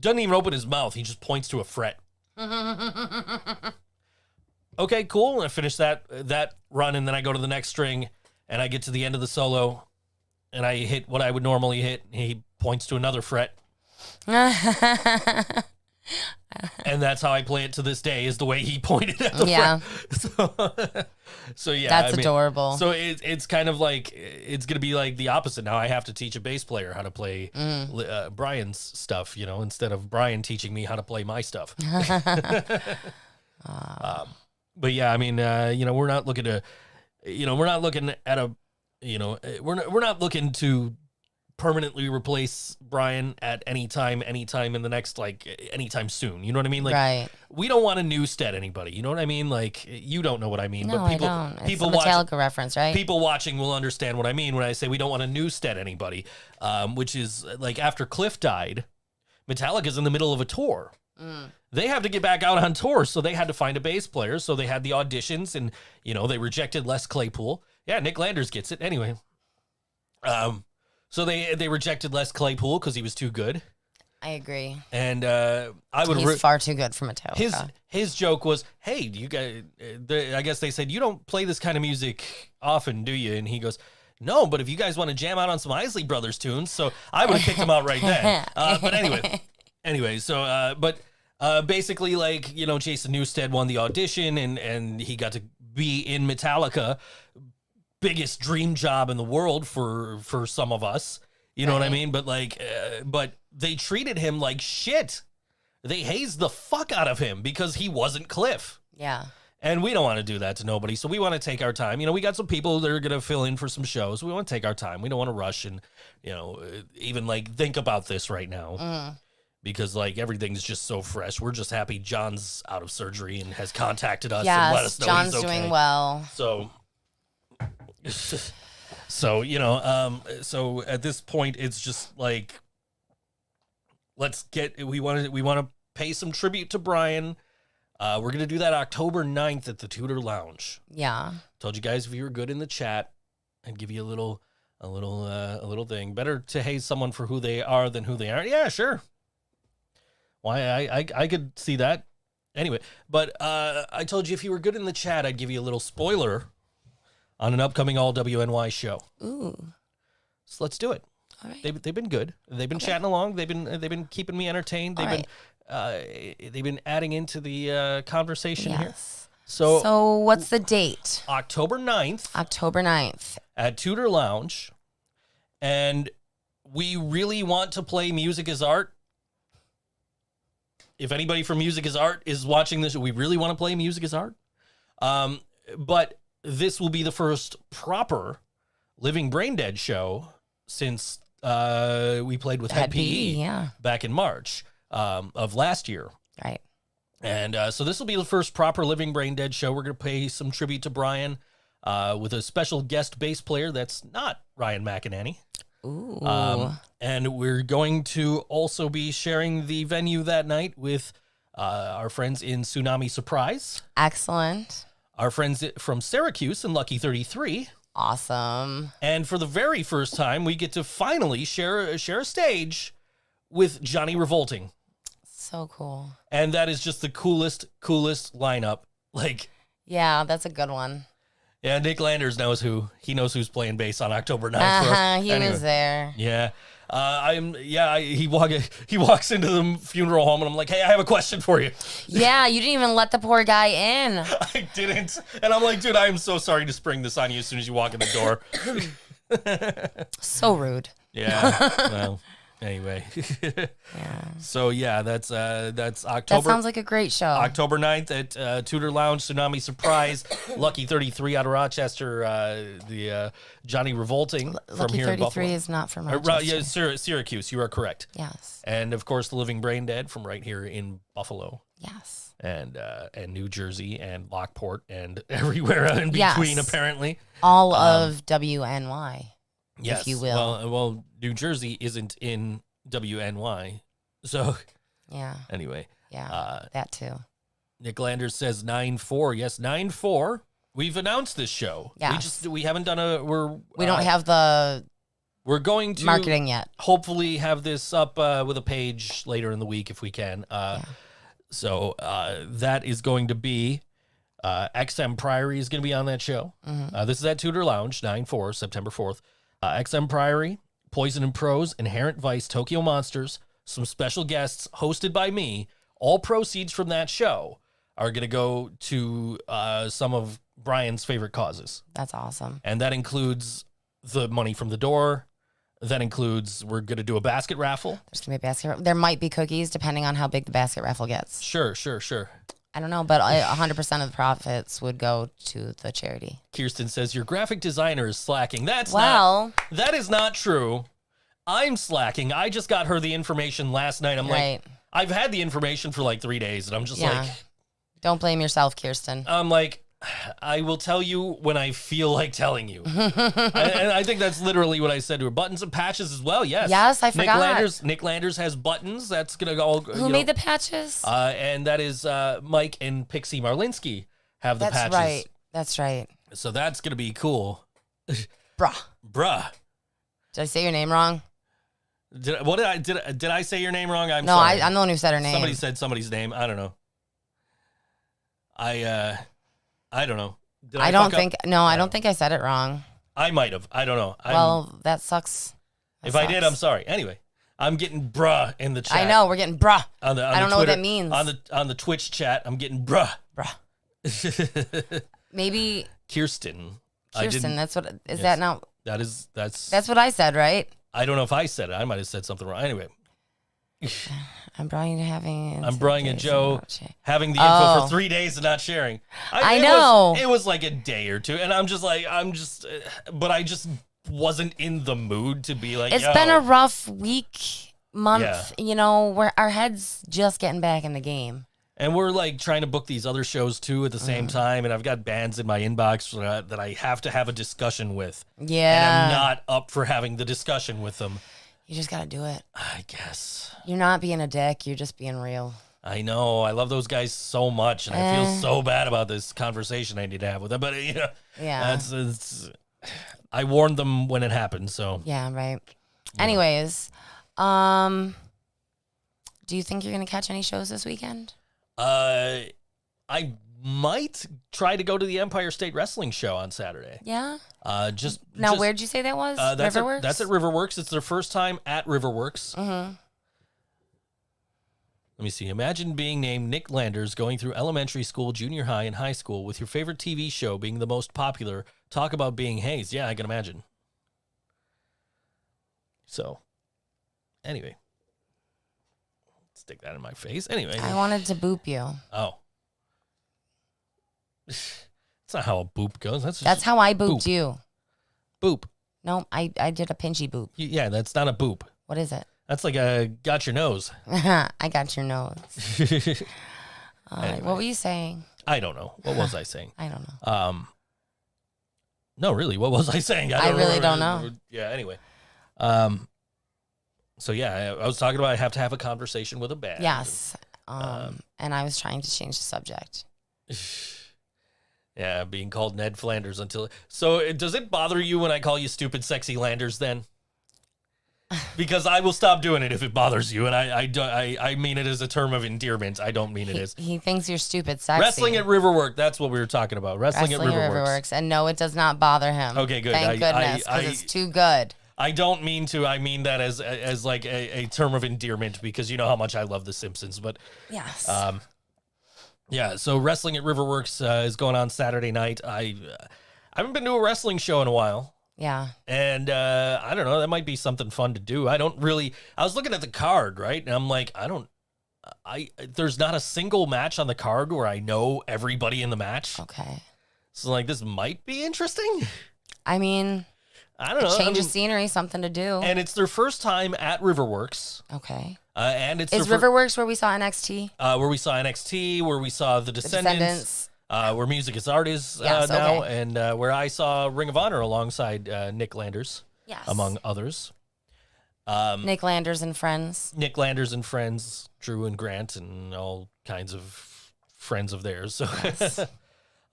doesn't even open his mouth. He just points to a fret. Okay, cool. And I finish that run, and then I go to the next string, and I get to the end of the solo, and I hit what I would normally hit. And he points to another fret. And that's how I play it to this day, is the way he pointed at the fret. So yeah. That's adorable. So it's kind of it's going to be the opposite. Now I have to teach a bass player how to play Brian's stuff, instead of Brian teaching me how to play my stuff. But yeah, I mean, we're not looking to, we're not looking at a, we're not looking to permanently replace Brian at any time in the next, anytime soon. You know what I mean? Right. We don't want to Newstead anybody. You know what I mean? You don't know what I mean. No, but people, I don't. It's people a Metallica reference, right? People watching will understand what I mean when I say we don't want to Newstead anybody, which is after Cliff died, Metallica's in the middle of a tour. They have to get back out on tour, so they had to find a bass player. So they had the auditions, and they rejected Les Claypool. Yeah, Nick Landers gets it anyway. So they rejected Les Claypool because he was too good. I agree. And I would. He's far too good for Metallica. His joke was, "Hey, you guys." I guess they said, "You don't play this kind of music often, do you?" And he goes, "No, but if you guys want to jam out on some Isley Brothers tunes," so I would have kicked him out right then. But anyway, so basically, like, you know, Jason Newsted won the audition, and he got to be in Metallica. Biggest dream job in the world for some of us, you know what I mean? But like, but they treated him like shit. They hazed the fuck out of him because he wasn't Cliff. Yeah. And we don't want to do that to nobody. So we want to take our time. You know, we got some people that are going to fill in for some shows. We want to take our time. We don't want to rush and, you know, even like think about this right now. Because like everything's just so fresh. We're just happy John's out of surgery and has contacted us and let us know John's he's okay. doing well. So, you know, so at this point, it's just like, we want to pay some tribute to Brian. We're going to do that October 9th at the Tudor Lounge. Yeah. Told you guys if you were good in the chat, I'd give you a little thing. Better to haze someone for who they are than who they aren't. Yeah, sure. Why, I could see that. Anyway, but I told you if you were good in the chat, I'd give you a little spoiler on an upcoming All WNY show. Ooh. So let's do it. All right. They've been good. They've been chatting along. They've been keeping me entertained. They've been adding into the conversation here. So what's the date? October 9th. October 9th. At Tudor Lounge. And we really want to play Music is Art. If anybody from Music is Art is watching this, we really want to play Music is Art. But this will be the first proper Living Brain Dead show since we played with Head PE back in March of last year. Right. And so this will be the first proper Living Brain Dead show. We're going to pay some tribute to Brian with a special guest bass player that's not Ryan McEnany. Ooh. And we're going to also be sharing the venue that night with our friends in Tsunami Surprise. Excellent. Our friends from Syracuse and Lucky 33. Awesome. And for the very first time, we get to finally share a stage with Johnny Revolting. So cool. And that is just the coolest lineup. Like, yeah, that's a good one. Yeah, Nick Landers knows who's playing bass on October 9th. He was there. Yeah. He walks into the funeral home and I'm like, "Hey, I have a question for you." Yeah, you didn't even let the poor guy in. I didn't. And I'm like, "Dude, I am so sorry to spring this on you as soon as you walk in the door." So rude. Yeah. Well, anyway. Yeah. So yeah, that's October. That sounds like a great show. October 9th at Tudor Lounge, Tsunami Surprise, Lucky 33 out of Rochester, the Johnny Revolting from here in Buffalo. Lucky 33 is not from Rochester. Yeah, Syracuse, you are correct. Yes. And of course, the Living Brain Dead from right here in Buffalo. Yes. And New Jersey and Lockport and everywhere in between, apparently. All of WNY. Yes, if you will. Well, New Jersey isn't in WNY, so yeah. Anyway, yeah, that too. Nick Landers says 9/4. Yes, 9/4. We've announced this show. Yes. We haven't done we don't have the. We're going to marketing yet. Hopefully, have this up with a page later in the week if we can. So that is going to be. XM Priory is going to be on that show. Mm-hmm. This is at Tudor Lounge, 9/4, September 4th. XM Priory, Poison and Prose, Inherent Vice, Tokyo Monsters, some special guests hosted by me. All proceeds from that show are going to go to some of Brian's favorite causes. That's awesome. And that includes the money from the door. That includes, we're going to do a basket raffle. There's going to be a basket raffle. There might be cookies depending on how big the basket raffle gets. Sure. I don't know, but 100% of the profits would go to the charity. Kirsten says, your graphic designer is slacking. That is not true. I'm slacking. I just got her the information last night. I'm like, I've had the information for like 3 days, and I'm just like. Don't blame yourself, Kirsten. I'm like, I will tell you when I feel like telling you. And I think that's literally what I said to her. Buttons and patches as well, yes. Yes, I forgot. Nick Landers has buttons. That's going to all... Who made the patches? And that is Mike and Pixie Marlinsky have the patches. That's right. So that's going to be cool. Bruh. Did I say your name wrong? Did I say your name wrong? I'm no, sorry. I'm the one who said her name. Somebody said somebody's name. I don't know. I don't know. I don't think I said it wrong. I might have. I don't know. Well, that sucks. If I did, I'm sorry. Anyway, I'm getting bruh in the chat. I know, we're getting bruh. On the I don't know what that means. On the Twitch chat, I'm getting bruh. Maybe Kirsten. That's what is that now? That's what I said, right? I don't know if I said it. I might have said something wrong. Anyway. I'm Brian and Joe having the info for 3 days and not sharing. I know. It was like a day or two, and but I just wasn't in the mood to be like, it's been a rough month, where our head's just getting back in the game. And we're like trying to book these other shows too at the same time, and I've got bands in my inbox that I have to have a discussion with. Yeah. And I'm not up for having the discussion with them. You just got to do it. I guess. You're not being a dick. You're just being real. I know. I love those guys so much, and I feel so bad about this conversation I need to have with them. But, yeah. I warned them when it happened, so. Yeah, right. Yeah. Anyways, do you think you're going to catch any shows this weekend? I might try to go to the Empire State Wrestling show on Saturday. Yeah. Where'd you say that was? Riverworks? That's at Riverworks. It's their first time at Riverworks. Mm-hmm. Let me see. Imagine being named Nick Landers, going through elementary school, junior high, and high school, with your favorite TV show being the most popular. Talk about being hazed. Yeah, I can imagine. So, anyway. Stick that in my face. Anyway. I wanted to boop you. Oh. That's not how a boop goes. That's how I booped you. Boop. No, I did a pinchy boop. Yeah, that's not a boop. What is it? That's like a got your nose. I got your nose. Anyway. What were you saying? I don't know. What was I saying? I don't know. No, really, what was I saying? I really don't know. Yeah, anyway. So yeah, I was talking about I have to have a conversation with a band. Yes. And I was trying to change the subject. Yeah, being called Ned Flanders until... So does it bother you when I call you stupid, sexy Landers then? Because I will stop doing it if it bothers you, and I mean it as a term of endearment. I don't mean it as... He thinks you're stupid, sexy. Wrestling at Riverworks, that's what we were talking about. Wrestling at Riverworks. And no, it does not bother him. Okay, good. Thank goodness, because it's too good. I don't mean to. I mean that as like a term of endearment, because you know how much I love The Simpsons. But yes. Yeah, so Wrestling at Riverworks is going on Saturday night. I haven't been to a wrestling show in a while. Yeah. And I don't know, that might be something fun to do. I was looking at the card, right? And I'm like, there's not a single match on the card where I know everybody in the match. Okay. So like, this might be interesting. I mean, I don't know. Change of scenery, something to do. And it's their first time at Riverworks. Okay. And it's Riverworks where we saw NXT? Where we saw NXT, where we saw the Descendants. Where Music is Art is now, okay. And where I saw Ring of Honor alongside Nick Landers, yes, among others. Nick Landers and friends. Nick Landers and friends, Drew and Grant, and all kinds of friends of theirs. So, yes.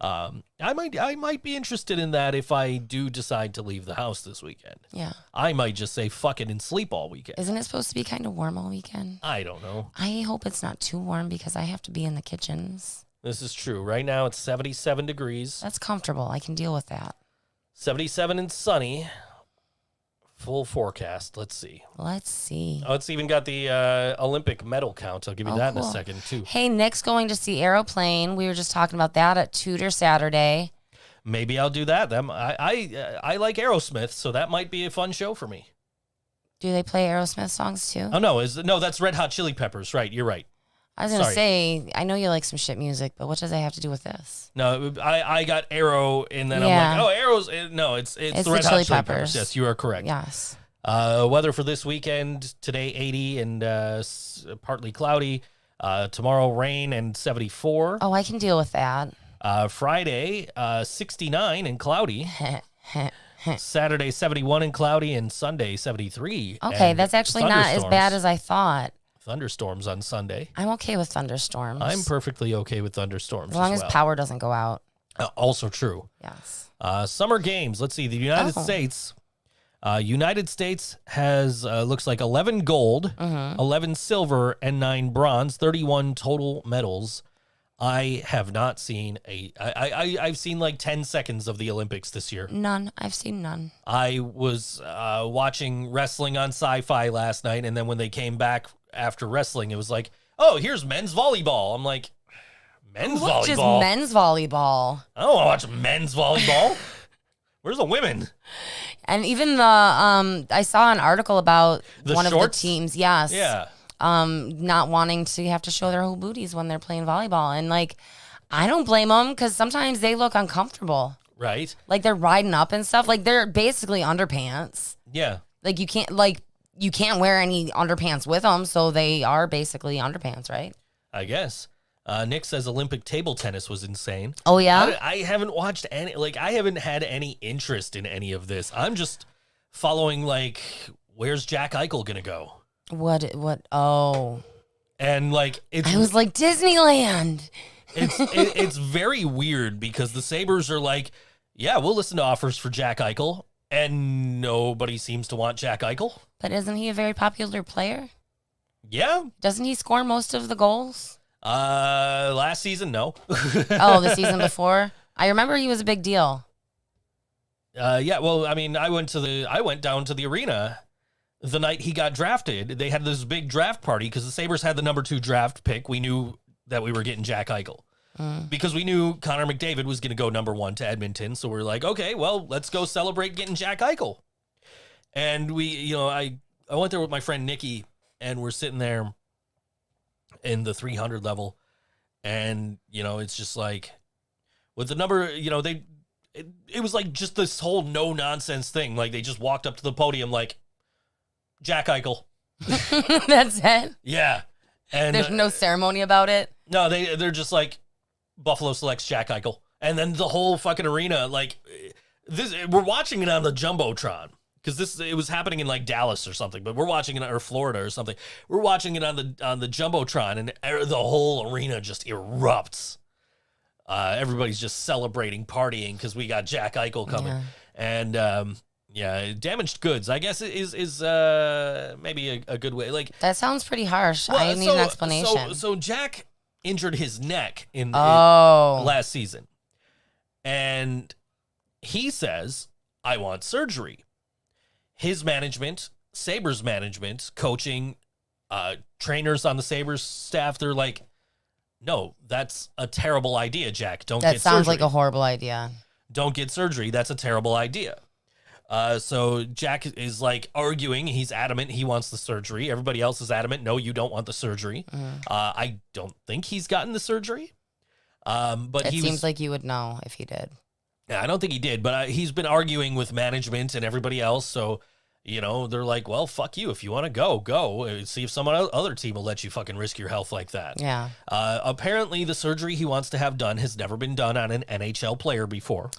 I might be interested in that if I do decide to leave the house this weekend. Yeah. I might just say fuck it and sleep all weekend. Isn't it supposed to be kind of warm all weekend? I don't know. I hope it's not too warm because I have to be in the kitchens. This is true. Right now it's 77 degrees. That's comfortable. I can deal with that. 77 and sunny. Full forecast. Let's see. Oh, it's even got the Olympic medal count. I'll give you that in a second, too. Hey, Nick's going to see Aeroplane. We were just talking about that at Tudor Saturday. Maybe I'll do that. I like Aerosmith, so that might be a fun show for me. Do they play Aerosmith songs, too? Oh, no, that's Red Hot Chili Peppers. Right, you're right. I was going to say, I know you like some shit music, but what does that have to do with this? No, I got Arrow, and then I'm like, oh, Arrow's... No, it's the Red Hot Chili Peppers. Yes, you are correct. Yes. Weather for this weekend, today 80 and partly cloudy. Tomorrow rain and 74. Oh, I can deal with that. Friday, 69 and cloudy. Saturday, 71 and cloudy, and Sunday, 73. Okay, that's actually not as bad as I thought. Thunderstorms on Sunday. I'm okay with thunderstorms. I'm perfectly okay with thunderstorms as long as power doesn't go out. Also true. Yes. Summer games. Let's see. The United States United States has, looks like 11 gold, 11 silver, and 9 bronze, 31 total medals. I have not seen I've seen like 10 seconds of the Olympics this year. None. I've seen none. I was watching wrestling on Sci-Fi last night, and then when they came back after wrestling, it was like, oh, here's men's volleyball. I'm like, men's volleyball? Just men's volleyball. I don't want to watch men's volleyball. Where's the women? And even the I saw an article about one shorts? of the teams. Yes. Yeah. Not wanting to have to show their whole booties when they're playing volleyball. And like, I don't blame them because sometimes they look uncomfortable. Right. Like they're riding up and stuff. Like they're basically underpants. Yeah. Like you can't wear any underpants with them. So they are basically underpants, right? I guess. Nick says Olympic table tennis was insane. Oh, yeah? I haven't watched any, like, I haven't had any interest in any of this. I'm just following, like, where's Jack Eichel going to go? What, oh. And, like, I was like, Disneyland. It's very weird because the Sabres are like, yeah, we'll listen to offers for Jack Eichel. And nobody seems to want Jack Eichel. But isn't he a very popular player? Yeah. Doesn't he score most of the goals? Last season, no. Oh, the season before? I remember he was a big deal. Yeah, well, I mean, I went down to the arena the night he got drafted. They had this big draft party because the Sabres had the number 2 draft pick. We knew that we were getting Jack Eichel because we knew Connor McDavid was going to go number 1 to Edmonton. So we're like, okay, well, let's go celebrate getting Jack Eichel. And I went there with my friend Nikki, and we're sitting there in the 300 level, and it's just like with the number, it was like just this whole no nonsense thing. Like they just walked up to the podium like Jack Eichel. That's it. Yeah, and there's no ceremony about it. No, they're just like Buffalo selects Jack Eichel, and then the whole fucking arena like this. We're watching it on the jumbotron. Because it was happening in like Dallas or something, but we're watching it, or Florida or something. We're watching it on the jumbotron, and the whole arena just erupts. Everybody's just celebrating, partying because we got Jack Eichel coming, and damaged goods. I guess is maybe a good way. Like that sounds pretty harsh. Well, I need an explanation. So Jack injured his neck in last season, and he says, "I want surgery." His management, Sabres management, coaching, trainers on the Sabres staff, they're like, no, that's a terrible idea, Jack. Don't get surgery. That sounds like a horrible idea. Don't get surgery. That's a terrible idea. So Jack is like arguing. He's adamant he wants the surgery. Everybody else is adamant, no, you don't want the surgery. I don't think he's gotten the surgery. But it seems like you would know if he did. Yeah, I don't think he did, but he's been arguing with management and everybody else. So, they're like, well, fuck you. If you want to go. See if some other team will let you fucking risk your health like that. Yeah. Apparently, the surgery he wants to have done has never been done on an NHL player before.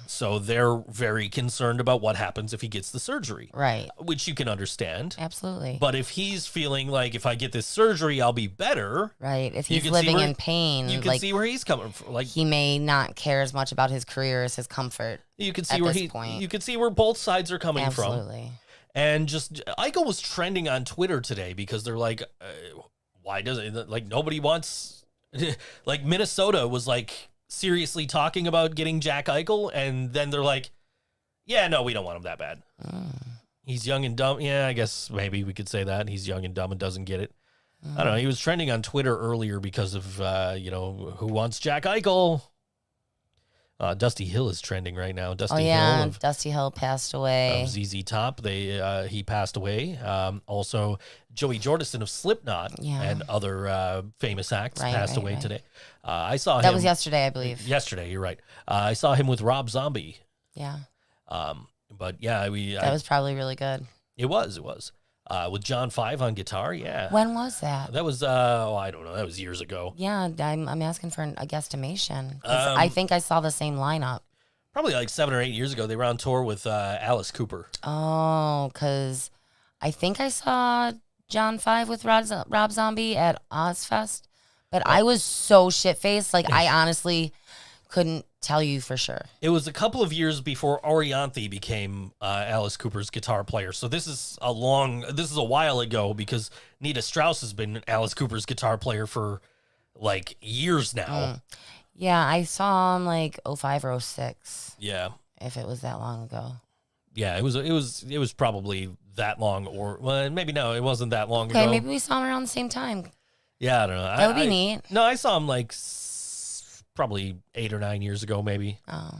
So they're very concerned about what happens if he gets the surgery. Right. Which you can understand. Absolutely. But if he's feeling like if I get this surgery, I'll be better. Right. If he's living in pain. You can see where he's coming from. Like he may not care as much about his career as his comfort. You can see you can see where both sides are coming from. Absolutely. And just Eichel was trending on Twitter today because they're like, why doesn't like nobody wants like Minnesota was like seriously talking about getting Jack Eichel, and then they're like, yeah, no, we don't want him that bad. He's young and dumb. Yeah, I guess maybe we could say that. He's young and dumb and doesn't get it. I don't know. He was trending on Twitter earlier because of, who wants Jack Eichel? Dusty Hill is trending right now. Dusty Hill. Dusty Hill passed away. ZZ Top. He passed away. Also, Joey Jordison of Slipknot and other famous acts passed away today. I saw him. That was yesterday, I believe. Yesterday, you're right. I saw him with Rob Zombie. Yeah. But yeah, that was probably really good. It was. With John 5 on guitar, yeah. When was that? That was, I don't know. That was years ago. Yeah, I'm asking for a guesstimation. I think I saw the same lineup. Probably like 7 or 8 years ago. They were on tour with Alice Cooper. Oh, because I think I saw John 5 with Rob Zombie at Ozfest. But I was so shit-faced. Like, I honestly couldn't tell you for sure. It was a couple of years before Orianthi became Alice Cooper's guitar player. So this is a while ago because Nita Strauss has been Alice Cooper's guitar player for like years now. Yeah, I saw him like 05 or 06. Yeah. If it was that long ago. Yeah, it was probably that long, or well, maybe no, it wasn't that long ago. Okay, maybe we saw him around the same time. Yeah, I don't know. That would be neat. No, I saw him like probably 8 or 9 years ago, maybe. Oh,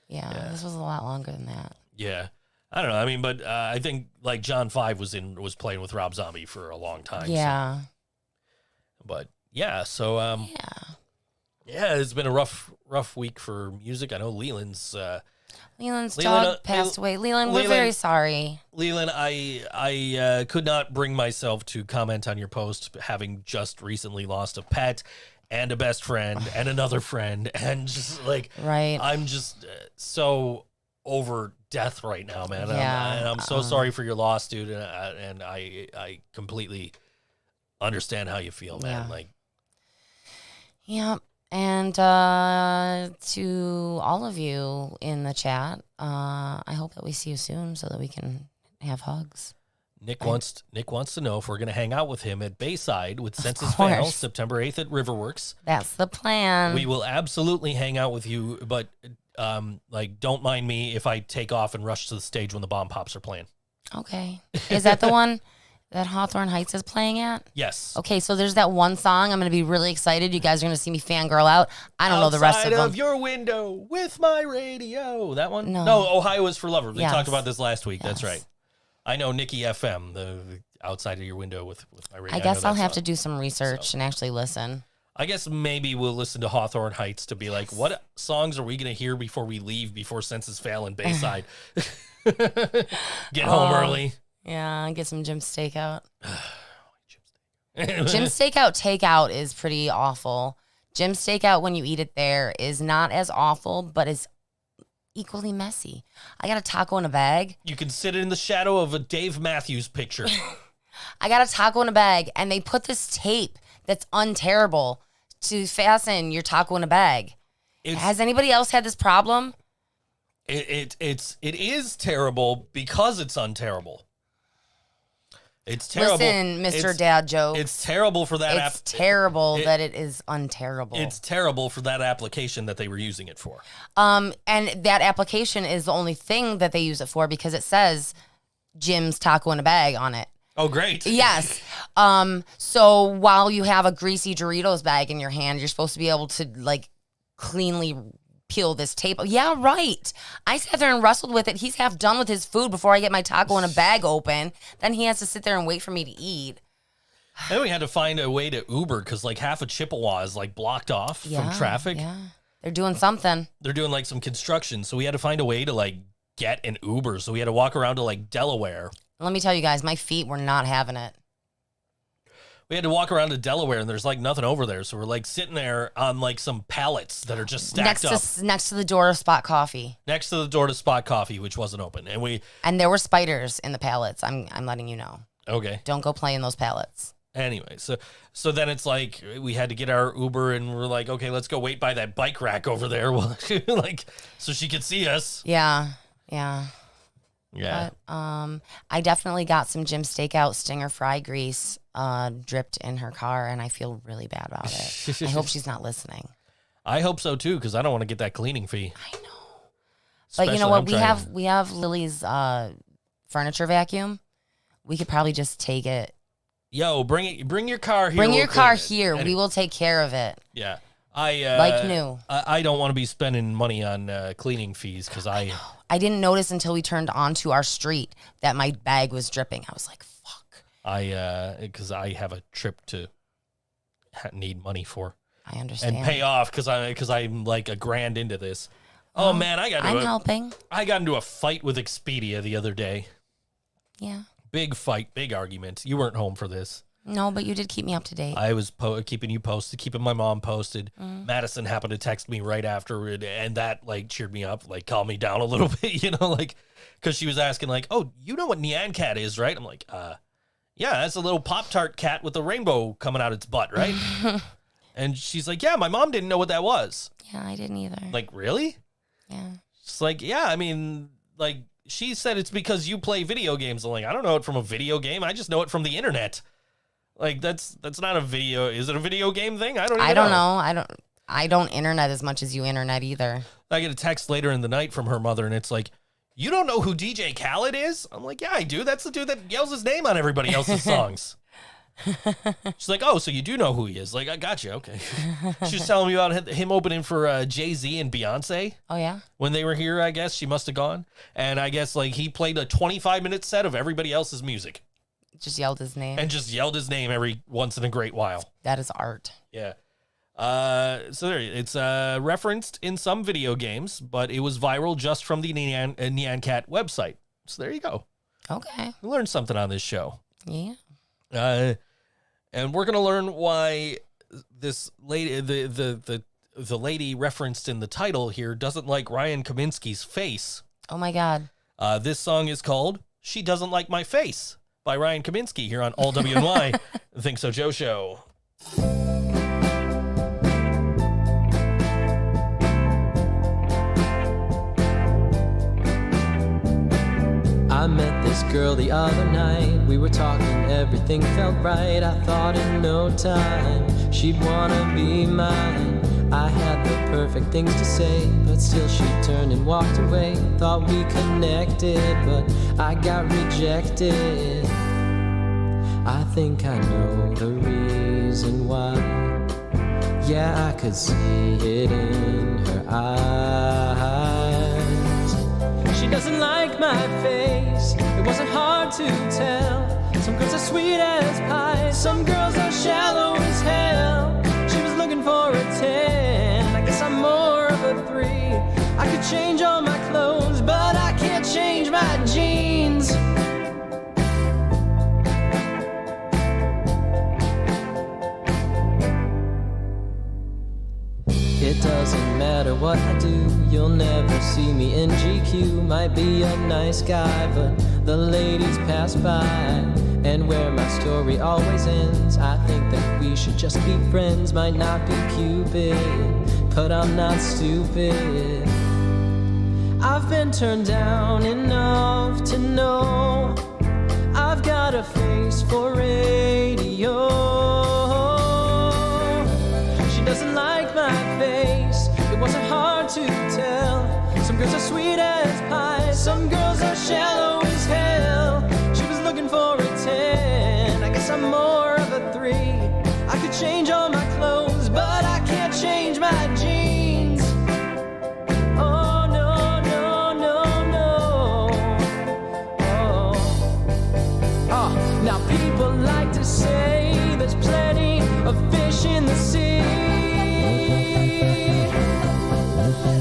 yeah, this was a lot longer than that. Yeah, I don't know. I mean, but I think like John 5 was playing with Rob Zombie for a long time. Yeah. So. But yeah, so yeah, it's been a rough week for music. I know Leland's dog passed away. Leland, we're very sorry. Leland, I could not bring myself to comment on your post, having just recently lost a pet and a best friend and another friend, and just like, right. I'm just so over death right now, man. Yeah. I'm so sorry for your loss, dude, and I completely understand how you feel, man. Yeah. Like, yeah. And to all of you in the chat, I hope that we see you soon so that we can have hugs. Nick wants to know if we're going to hang out with him at Bayside with Census course. Fail, September 8th at Riverworks. That's the plan. We will absolutely hang out with you, but like, don't mind me if I take off and rush to the stage when the Bomb Pops are playing. Okay. Is that the one that Hawthorne Heights is playing at? Yes. Okay, so there's that one song. I'm going to be really excited. You guys are going to see me fangirl out. I don't know the rest of them. Outside of your window with my radio. That one? No. Ohio is for Lovers. We Yes. talked about this last week. That's Yes. right. I know Nikki FM, the outside of your window with my radio. I guess know I'll that have song. to do some research and actually listen. I guess maybe we'll listen to Hawthorne Heights to be like, what songs are we going to hear before we leave, before Census Fail and Bayside? Get home early. Yeah, get some Jim's Steakout. Jim's Steakout takeout is pretty awful. Jim's Steakout, when you eat it there, is not as awful, but is equally messy. I got a taco in a bag. You can sit in the shadow of a Dave Matthews picture. I got a taco in a bag, and they put this tape that's unterrible to fasten your taco in a bag. Has anybody else had this problem? It is terrible because it's unterrible. It's terrible. Listen, Mr. Dad Joke. It's terrible for that. It's terrible that it is unterrible. It's terrible for that application that they were using it for. And that application is the only thing that they use it for because it says Jim's Taco in a Bag on it. Oh, great. Yes. So while you have a greasy Doritos bag in your hand, you're supposed to be able to like cleanly peel this tape. Yeah, right. I sat there and wrestled with it. He's half done with his food before I get my taco in a bag open. Then he has to sit there and wait for me to eat. Then we had to find a way to Uber because like half of Chippewa is like blocked off from traffic. Yeah. They're doing something. They're doing like some construction. So we had to find a way to like get an Uber. So we had to walk around to like Delaware. Let me tell you guys, my feet were not having it. We had to walk around to Delaware, and there's like nothing over there. So we're like sitting there on like some pallets that are just stacked up next to the door of Spot Coffee. next to the door to Spot Coffee, which wasn't open. And there were spiders in the pallets. I'm letting you know. Okay. Don't go play in those pallets. Anyway, so then it's like we had to get our Uber, and we're like, okay, let's go wait by that bike rack over there, like so she could see us. Yeah. Yeah. But I definitely got some Jim Steakout Stinger fry grease dripped in her car, and I feel really bad about it. I hope she's not listening. I hope so too, because I don't want to get that cleaning fee. I know. But you know what? We have Lily's furniture vacuum. We could probably just take it. Yo, bring your car here. Bring your car quick. here. Anyway. We will take care of it. Yeah. Like new. I don't want to be spending money on cleaning fees because I didn't notice until we turned onto our street that my bag was dripping. I was like, fuck. Because I have a trip to need money for. I understand. And pay off because I'm like a grand into this. Oh man, I'm helping. I got into a fight with Expedia the other day. Yeah. Big fight, big argument. You weren't home for this. No, but you did keep me up to date. I was keeping you posted, keeping my mom posted. Madison happened to text me right after it, and that like cheered me up, like calmed me down a little bit, like because she was asking like, "Oh, you know what Nyan Cat is, right?" I'm like, yeah, that's a little Pop-Tart cat with a rainbow coming out its butt, right? And she's like, yeah, my mom didn't know what that was. Yeah, I didn't either. Like, really? Yeah. She's like, yeah, I mean, like, she said it's because you play video games. I'm like, I don't know it from a video game. I just know it from the internet. Like, that's not a video. Is it a video game thing? I don't know. I don't internet as much as you internet either. I get a text later in the night from her mother, and it's like, you don't know who DJ Khaled is? I'm like, yeah, I do. That's the dude that yells his name on everybody else's songs. She's like, oh, so you do know who he is. Like, I got you. Okay. She was telling me about him opening for Jay-Z and Beyonce. Oh, yeah? When they were here, I guess. She must have gone. And I guess, like, he played a 25-minute set of everybody else's music. Just yelled his name. And just yelled his name every once in a great while. That is art. Yeah. So there, it's referenced in some video games, but it was viral just from the Nyan Cat website. So there you go. Okay. We learned something on this show. Yeah. And we're gonna learn why this lady, the lady referenced in the title here, doesn't like Ryan Kaminski's face. Oh my God. This song is called "She Doesn't Like My Face" by Ryan Kaminski here on All WNY Think So Joe Show. I met this girl the other night. We were talking, everything felt right. I thought in no time she'd wanna be mine. I had the perfect things to say, but still she turned and walked away. Thought we connected, but I got rejected. I think I know the reason why. Yeah, I could see it in her eyes. She doesn't like my face, it wasn't hard to tell. Some girls are sweet as pie, some girls are shallow as hell. She was looking for a 10, I guess I'm more of a 3. I could change all my clothes, but I can't change my jeans. It doesn't matter what I do, you'll never see me in GQ. Might be a nice guy, but the ladies pass by. And where my story always ends, I think that we should just be friends. Might not be Cupid, but I'm not stupid. I've been turned down enough to know I've got a face for radio. She doesn't like my face, it wasn't hard to tell. Some girls are sweet as pie, some girls are shallow as hell. She was looking for a 10, I guess I'm more of a 3. I could change all my clothes, but I can't change my jeans. Oh no, no, no, no. Oh, now people like to say there's plenty of fish in the sea.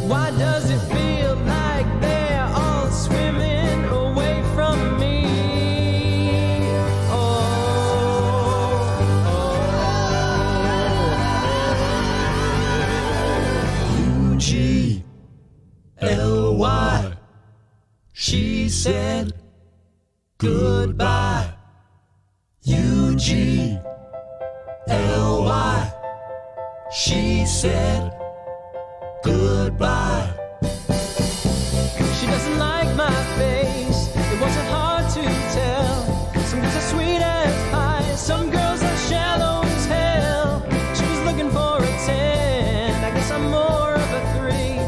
Why does it feel like they're all swimming away from me? U-G-L-Y. She said goodbye. U-G-L-Y. She said goodbye. She doesn't like my face, it wasn't hard to tell. Some girls are sweet as pie, some girls are shallow as hell. She was looking for a 10, I guess I'm more of a 3.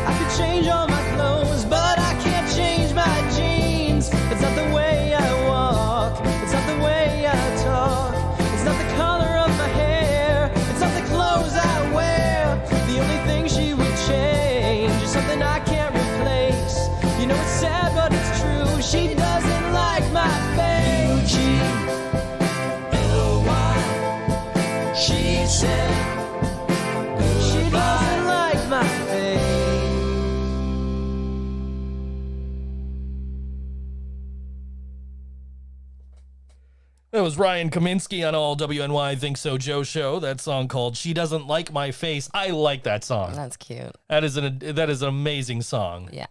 I could change all my clothes, but I can't change my jeans. It's not the way I walk, it's not the way I talk. It's not the color of my hair, it's not the clothes I wear. The only thing she would change is something I can't replace. You know it's sad, but it's true. She doesn't like my face. U-G-L-Y. She said she doesn't like my face. That was Ryan Kaminski on All WNY Think So Joe Show. That song called "She Doesn't Like My Face." I like that song. That's cute. That is an amazing song. Yeah.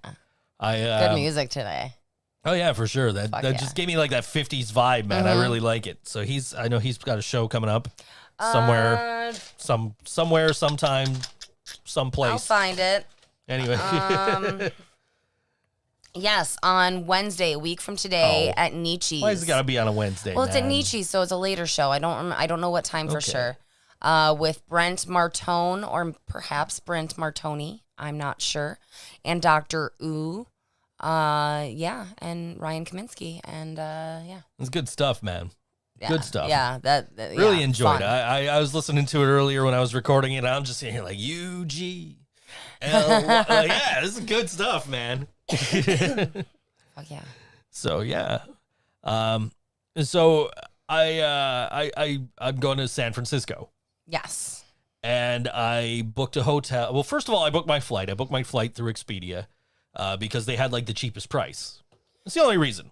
I Good music today. Oh yeah, for sure. That Fuck that yeah. just gave me like that 50s vibe, man. I really like it. So I know he's got a show coming up somewhere, somewhere, sometime, someplace. I'll find it. Anyway. Yes, on Wednesday, a week from today, at Nietzsche's. Why has it got to be on a Wednesday? Well, it's at man? Nietzsche's, so it's a later show. I don't know what time for sure. With Brent Martone, or perhaps Brent Martoni. I'm not sure. And Dr. Ooh. Yeah, and Ryan Kaminski. And yeah. It's good stuff, man. Yeah, Good stuff. Yeah, that Really yeah, enjoyed it. fun. I was listening to it earlier when I was recording it. And I'm just sitting here like, UGL. Yeah, this is good stuff, man. Oh yeah. So yeah, so I'm going to San Francisco, Yes. and I booked a hotel. Well, first of all, I booked my flight. I booked my flight through Expedia because they had like the cheapest price. That's the only reason.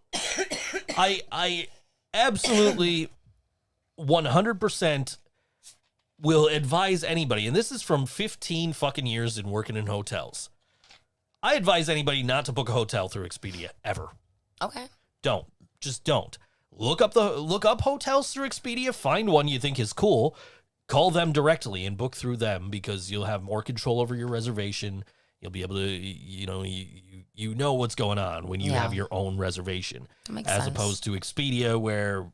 I absolutely 100% will advise anybody, and this is from 15 fucking years in working in hotels. I advise anybody not to book a hotel through Expedia ever. Okay. Just don't. Look up hotels through Expedia, find one you think is cool, call them directly and book through them because you'll have more control over your reservation. You'll be able to, you know what's going on when you have your own reservation. That makes as sense. opposed to Expedia where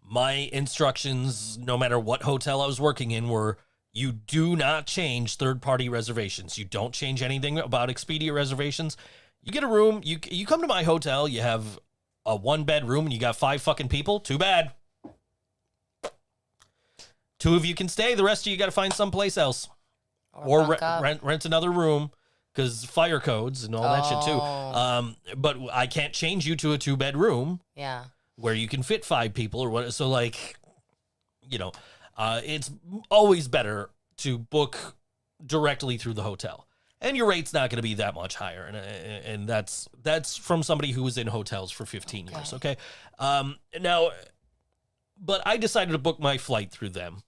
my instructions, no matter what hotel I was working in, were you do not change third-party reservations. You don't change anything about Expedia reservations. You get a room. You come to my hotel. You have a one-bedroom and you got 5 fucking people. Too bad. 2 of you can stay. The rest of you got to find someplace else. Or buck up. rent another room because fire codes and all that shit too. But I can't change you to a 2-bedroom Yeah. where you can fit 5 people or what. So like, it's always better to book directly through the hotel, and your rate's not going to be that much higher. And that's from somebody who was in hotels for 15 years. Okay. Now, but I decided to book my flight through them.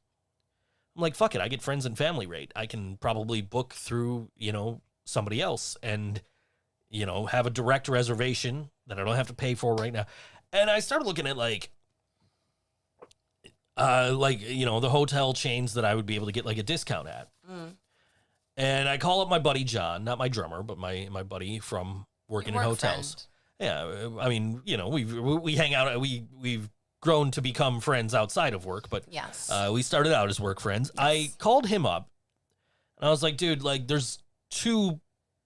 I'm like, fuck it. I get friends and family rate. I can probably book through, somebody else and, have a direct reservation that I don't have to pay for right now. And I started looking at the hotel chains that I would be able to get like a discount at. And I call up my buddy John, not my drummer, but my buddy from working in hotels. Yeah, I mean, we hang out. We've grown to become friends outside of work, but Yes. we started out as work friends. Yes. I called him up, and I was like, dude, like, there's 2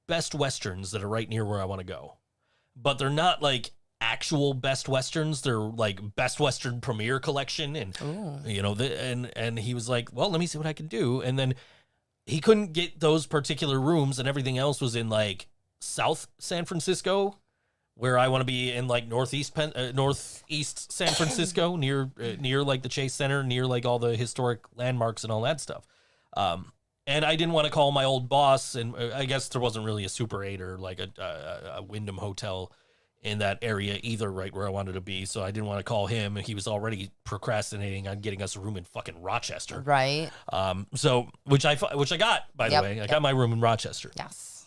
Best Westerns that are right near where I want to go, but they're not like actual Best Westerns. They're like Best Western Premier Collection, and and he was like, well, let me see what I can do, and then he couldn't get those particular rooms, and everything else was in like South San Francisco, where I want to be in like northeast San Francisco, near like the Chase Center, near like all the historic landmarks and all that stuff. And I didn't want to call my old boss, and I guess there wasn't really a Super 8 or like a Wyndham hotel in that area either, right where I wanted to be. So I didn't want to call him. He was already procrastinating on getting us a room in fucking Rochester. Right. So which I got, by the way. I got my room in Rochester. Yes.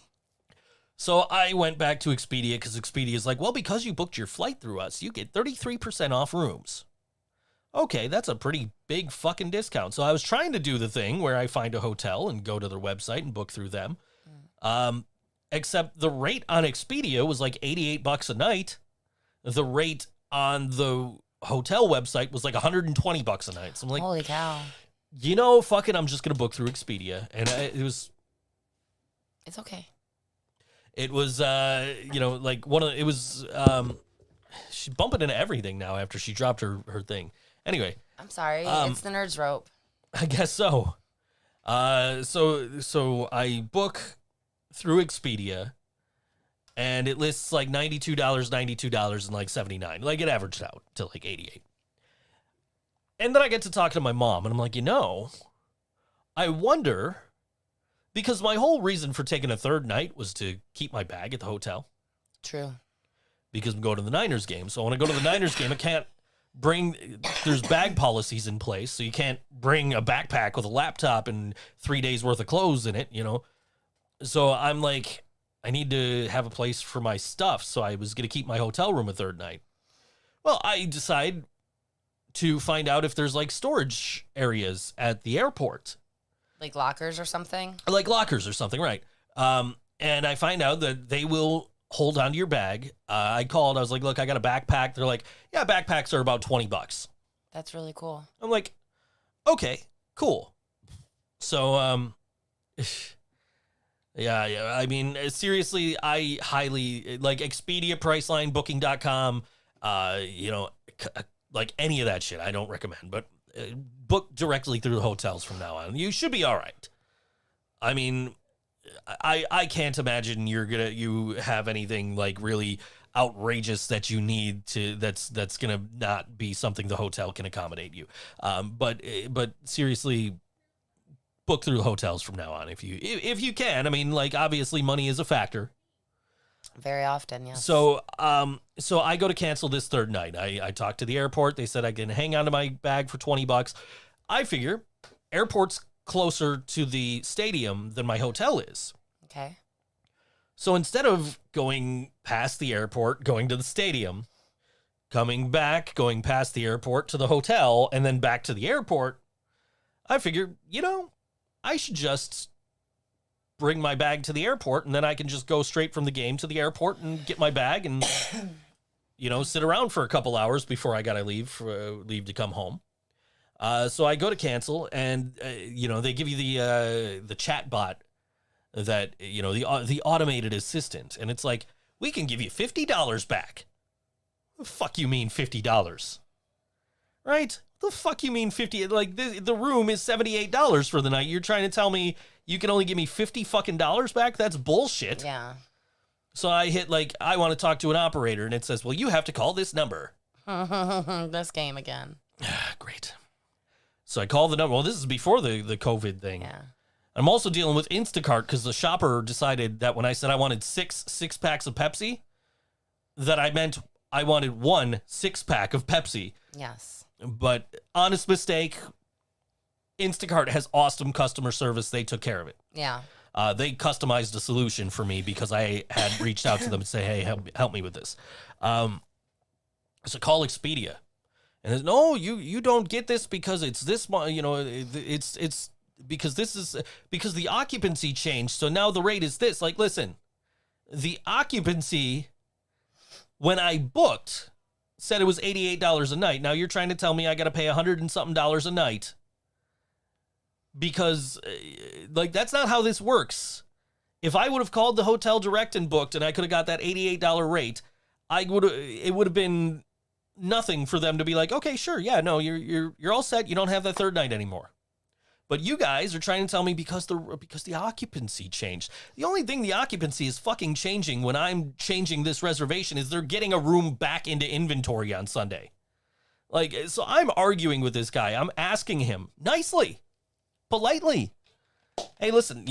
So I went back to Expedia because Expedia is like, well, because you booked your flight through us, you get 33% off rooms. Okay, that's a pretty big fucking discount. So I was trying to do the thing where I find a hotel and go to their website and book through them. Except the rate on Expedia was like $88 a night. The rate on the hotel website was like $120 a night. So I'm like, holy cow. Fucking, I'm just going to book through Expedia. And it was... It's okay. It was, she's bumping into everything now after she dropped her thing. Anyway. I'm sorry. It's the nerd's rope. I guess so. So I book through Expedia, and it lists like $92, and like $79. Like, it averaged out to like $88. And then I get to talk to my mom, and I'm like, I wonder, because my whole reason for taking a third night was to keep my bag at the hotel. True. Because I'm going to the Niners game. So when I go to the Niners game, I can't there's bag policies in place, so you can't bring a backpack with a laptop and 3 days worth of clothes in it, So I'm like, I need to have a place for my stuff, so I was going to keep my hotel room a third night. Well, I decide to find out if there's like storage areas at the airport. Like lockers or something? Like lockers or something, right. And I find out that they will hold onto your bag. I called, I was like, look, I got a backpack. They're like, yeah, backpacks are about $20. That's really cool. I'm like, okay, cool. So, yeah. I mean, seriously, I highly, like Expedia, Priceline, Booking.com, like any of that shit, I don't recommend, but book directly through the hotels from now on. You should be all right. I mean, I can't imagine you have anything like really outrageous that you need to that's gonna not be something the hotel can accommodate you. But seriously, book through hotels from now on if you can. I mean, like obviously money is a factor. Very often, yes. So I go to cancel this third night. I talked to the airport. They said I can hang on to my bag for $20. I figure airport's closer to the stadium than my hotel is. Okay. So instead of going past the airport, going to the stadium, coming back, going past the airport to the hotel, and then back to the airport, I figured, I should just bring my bag to the airport, and then I can just go straight from the game to the airport and get my bag and, sit around for a couple hours before I got to leave to come home. So I go to cancel, and, they give you the chat bot that, the automated assistant. And it's like, we can give you $50 back. What the fuck you mean $50? Right? The fuck you mean 50? Like the room is $78 for the night. You're trying to tell me you can only give me $50 fucking dollars back? That's bullshit. Yeah. So I hit I want to talk to an operator, and it says, well, you have to call this number. This game again. Great. So I call the number. Well, this is before the COVID thing. Yeah. I'm also dealing with Instacart because the shopper decided that when I said I wanted six packs of Pepsi, that I meant I wanted 1 6-pack of Pepsi. Yes. But honest mistake, Instacart has awesome customer service. They took care of it. Yeah. They customized a solution for me because I had reached out to them and say, hey, help me with this. So call Expedia. And no, you don't get this because it's this, it's because because the occupancy changed. So now the rate is this. Like, listen, the occupancy when I booked said it was $88 a night. Now you're trying to tell me I got to pay $100 and something a night because that's not how this works. If I would have called the hotel direct and booked and I could have got that $88 rate, it would have been nothing for them to be like, okay, sure. Yeah, no, you're all set. You don't have that third night anymore. But you guys are trying to tell me because the occupancy changed. The only thing the occupancy is fucking changing when I'm changing this reservation is they're getting a room back into inventory on Sunday. So I'm arguing with this guy. I'm asking him nicely, politely. Hey, listen,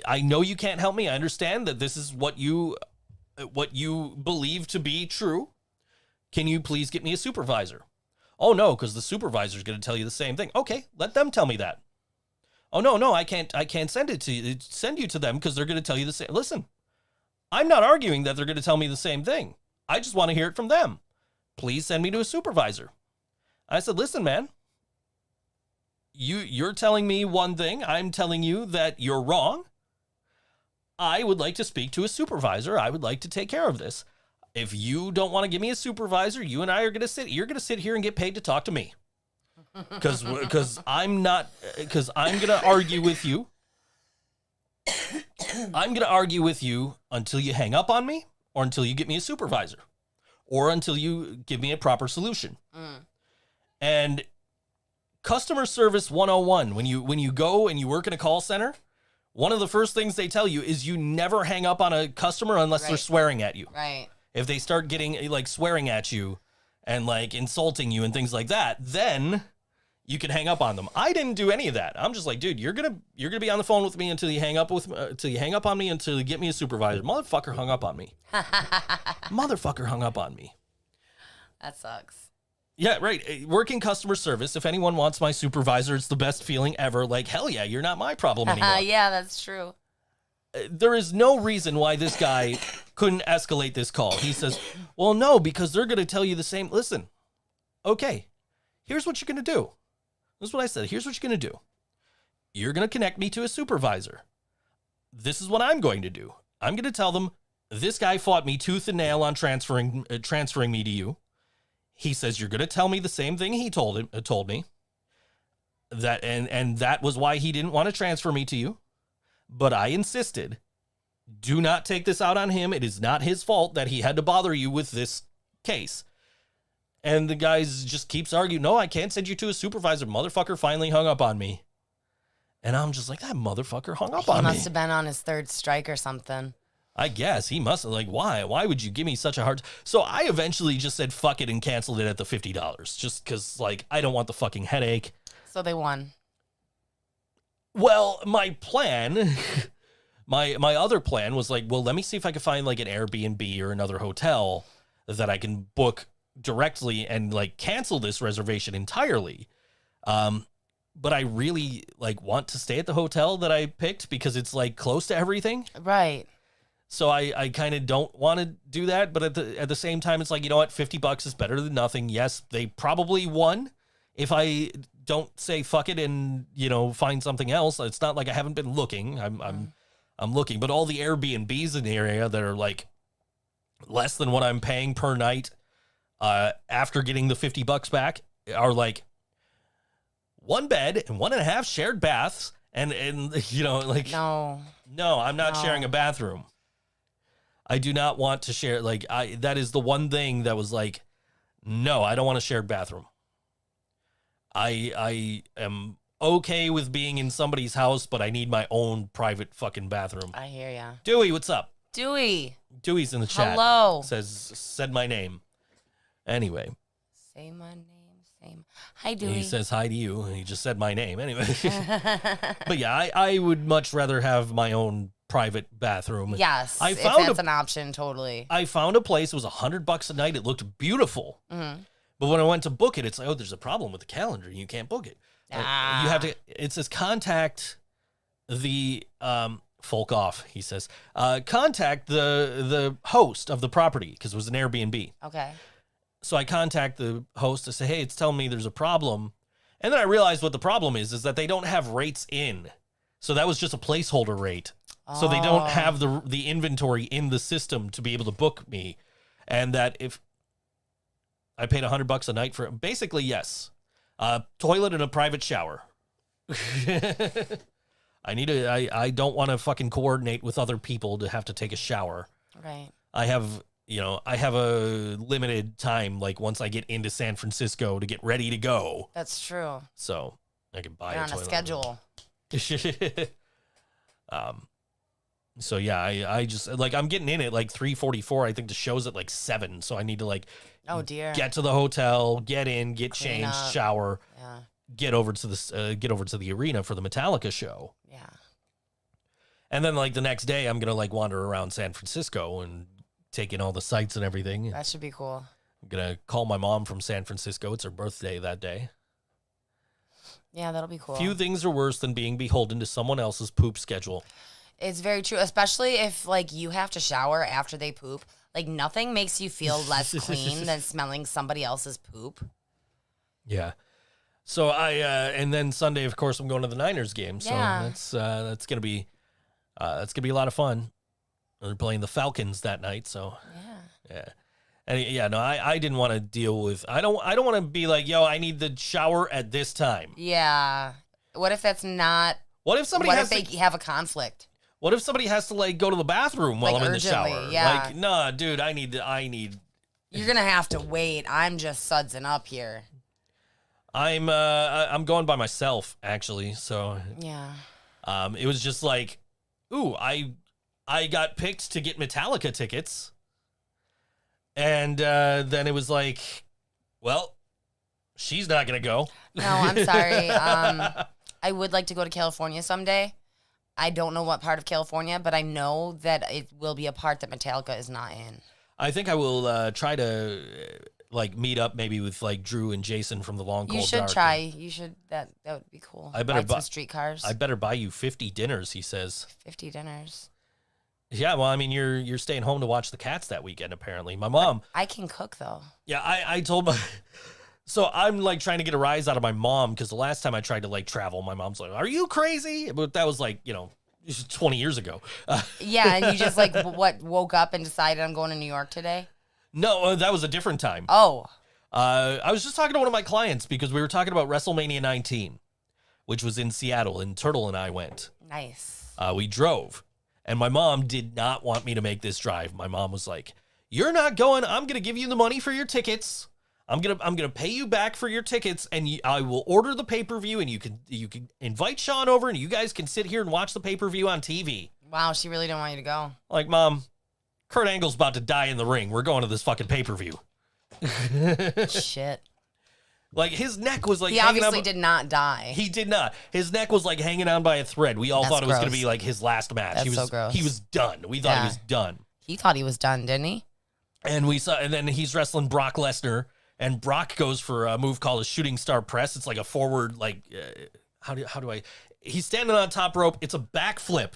I know you can't help me. I understand that this is what you believe to be true. Can you please get me a supervisor? Oh, no, because the supervisor is going to tell you the same thing. Okay, let them tell me that. Oh, no, I can't send you to them because they're going to tell you the same. Listen, I'm not arguing that they're going to tell me the same thing. I just want to hear it from them. Please send me to a supervisor. I said, listen, man, you're telling me one thing. I'm telling you that you're wrong. I would like to speak to a supervisor. I would like to take care of this. If you don't want to give me a supervisor, you and I are going to you're going to sit here and get paid to talk to me. Because I'm going to argue with you. I'm going to argue with you until you hang up on me or until you get me a supervisor or until you give me a proper solution. And customer service 101, when you go and you work in a call center, one of the first things they tell you is you never hang up on a customer unless they're swearing at you. Right. If they start getting swearing at you and insulting you and things like that, then you can hang up on them. I didn't do any of that. I'm just like, dude, you're gonna be on the phone with me until you hang up on me until you get me a supervisor. Motherfucker hung up on me. Motherfucker hung up on me. That sucks. Yeah, right. Working customer service. If anyone wants my supervisor, it's the best feeling ever. Hell yeah, you're not my problem anymore. Yeah, that's true. there is no reason why this guy couldn't escalate this call. He says, well, no, because they're going to tell you the same. Listen, okay, here's what you're going to do. This is what I said. Here's what you're going to do. You're going to connect me to a supervisor. This is what I'm going to do. I'm going to tell them this guy fought me tooth and nail on transferring me to you. He says, you're going to tell me the same thing he told me. That and that was why he didn't want to transfer me to you. But I insisted, do not take this out on him. It is not his fault that he had to bother you with this case. And the guy just keeps arguing, no, I can't send you to a supervisor. Motherfucker finally hung up on me. And I'm just like, that motherfucker hung up on me. He must have been on his third strike or something. I guess he must have, like, why? Why would you give me such a hard... So I eventually just said, fuck it, and canceled it at the $50. Just because, like, I don't want the fucking headache. So they won. Well, my plan, my other plan was like, well, let me see if I can find like an Airbnb or another hotel that I can book directly and like cancel this reservation entirely. But I really like want to stay at the hotel that I picked because it's like close to everything. Right. So I kind of don't want to do that. But at the same time, it's like, you know what? $50 is better than nothing. Yes, they probably won. If I don't say fuck it and, you know, find something else, it's not like I haven't been looking. I'm looking, but all the Airbnbs in the area that are like less than what I'm paying per night after getting the $50 back are like 1 bed and 1.5 shared baths. And you know, like, no, I'm not sharing a bathroom. I do not want to share. Like, that is the one thing that was like, no, I don't want a shared bathroom. I am okay with being in somebody's house, but I need my own private fucking bathroom. I hear ya. Dewey, what's up? Dewey. Dewey's in the chat. Hello. Said my name. Anyway. Say my name. Hi, Dewey. He says hi to you. He just said my name. Anyway. But yeah, I would much rather have my own private bathroom. Yes, if that's an option, totally. I found a place. It was $100 a night. It looked beautiful. Mm-hmm. But when I went to book it, it's like, oh, there's a problem with the calendar. You can't book it. You have to, it says contact the, folk off, he says. Contact the host of the property, because it was an Airbnb. Okay. So I contact the host to say, hey, it's telling me there's a problem. And then I realized what the problem is that they don't have rates in. So that was just a placeholder rate. So they don't have the inventory in the system to be able to book me. And that if I paid $100 a night for, basically, yes. Toilet and a private shower. I don't want to fucking coordinate with other people to have to take a shower. Right. I have a limited time, like once I get into San Francisco to get ready to go. That's true. So I can buy You're a on toilet. a schedule. So yeah, I just like, I'm getting in at like 3:44. I think the show's at like 7. So I need to like, oh dear, get to the hotel, get in, get Clean changed, up. shower, Yeah. get over to the arena for the Metallica show. Yeah. And then like the next day, I'm gonna like wander around San Francisco and take in all the sights and everything. That should be cool. I'm gonna call my mom from San Francisco. It's her birthday that day. Yeah, that'll be cool. Few things are worse than being beholden to someone else's poop schedule. It's very true, especially if like you have to shower after they poop. Like nothing makes you feel less clean than smelling somebody else's poop. Yeah. So and then Sunday, of course, I'm going to the Niners game. So Yeah. that's gonna be a lot of fun. They're playing the Falcons that night, so yeah. And yeah, no, I didn't want to deal with. I don't want to be like, yo, I need the shower at this time. Yeah. What if that's not? What if somebody What has if they have a conflict? What if somebody has to like go to the bathroom while Like I'm in the urgently, shower? yeah. Like, nah, dude, I need. You're gonna have to wait. I'm just sudsing up here. I'm going by myself actually, so Yeah. it was just like, ooh, I got picked to get Metallica tickets, and then it was like, well, she's not gonna go. No, I'm sorry. I would like to go to California someday. I don't know what part of California, but I know that it will be a part that Metallica is not in. I think I will try to like meet up maybe with like Drew and Jason from the Long Cold You should Dark. try. You should. That would be cool. I better Ride some streetcars. I better buy you 50 dinners, he says. 50 dinners. Yeah, well, I mean, you're staying home to watch the cats that weekend, apparently. My mom. I can cook, though. Yeah, I told my. So I'm like trying to get a rise out of my mom because the last time I tried to like travel, my mom's like, "Are you crazy?" But that was like 20 years ago. Yeah, and you just like woke up and decided I'm going to New York today? No, that was a different time. Oh. I was just talking to one of my clients because we were talking about WrestleMania 19, which was in Seattle, and Turtle and I went. Nice. We drove, and my mom did not want me to make this drive. My mom was like, "You're not going. I'm going to give you the money for your tickets. I'm gonna pay you back for your tickets, and I will order the pay-per-view, and you can invite Shawn over, and you guys can sit here and watch the pay-per-view on TV." Wow, she really didn't want you to go. Like, Mom, Kurt Angle's about to die in the ring. We're going to this fucking pay-per-view. Shit. Like, his neck was like he obviously did not die. He did not. His neck was like hanging on by a thread. We all thought it was going to be like his last match. That's he was so gross. He was done. We thought he was done. He thought he was done, didn't he? And then he's wrestling Brock Lesnar. And Brock goes for a move called a shooting star press. It's like a forward, like, he's standing on top rope. It's a backflip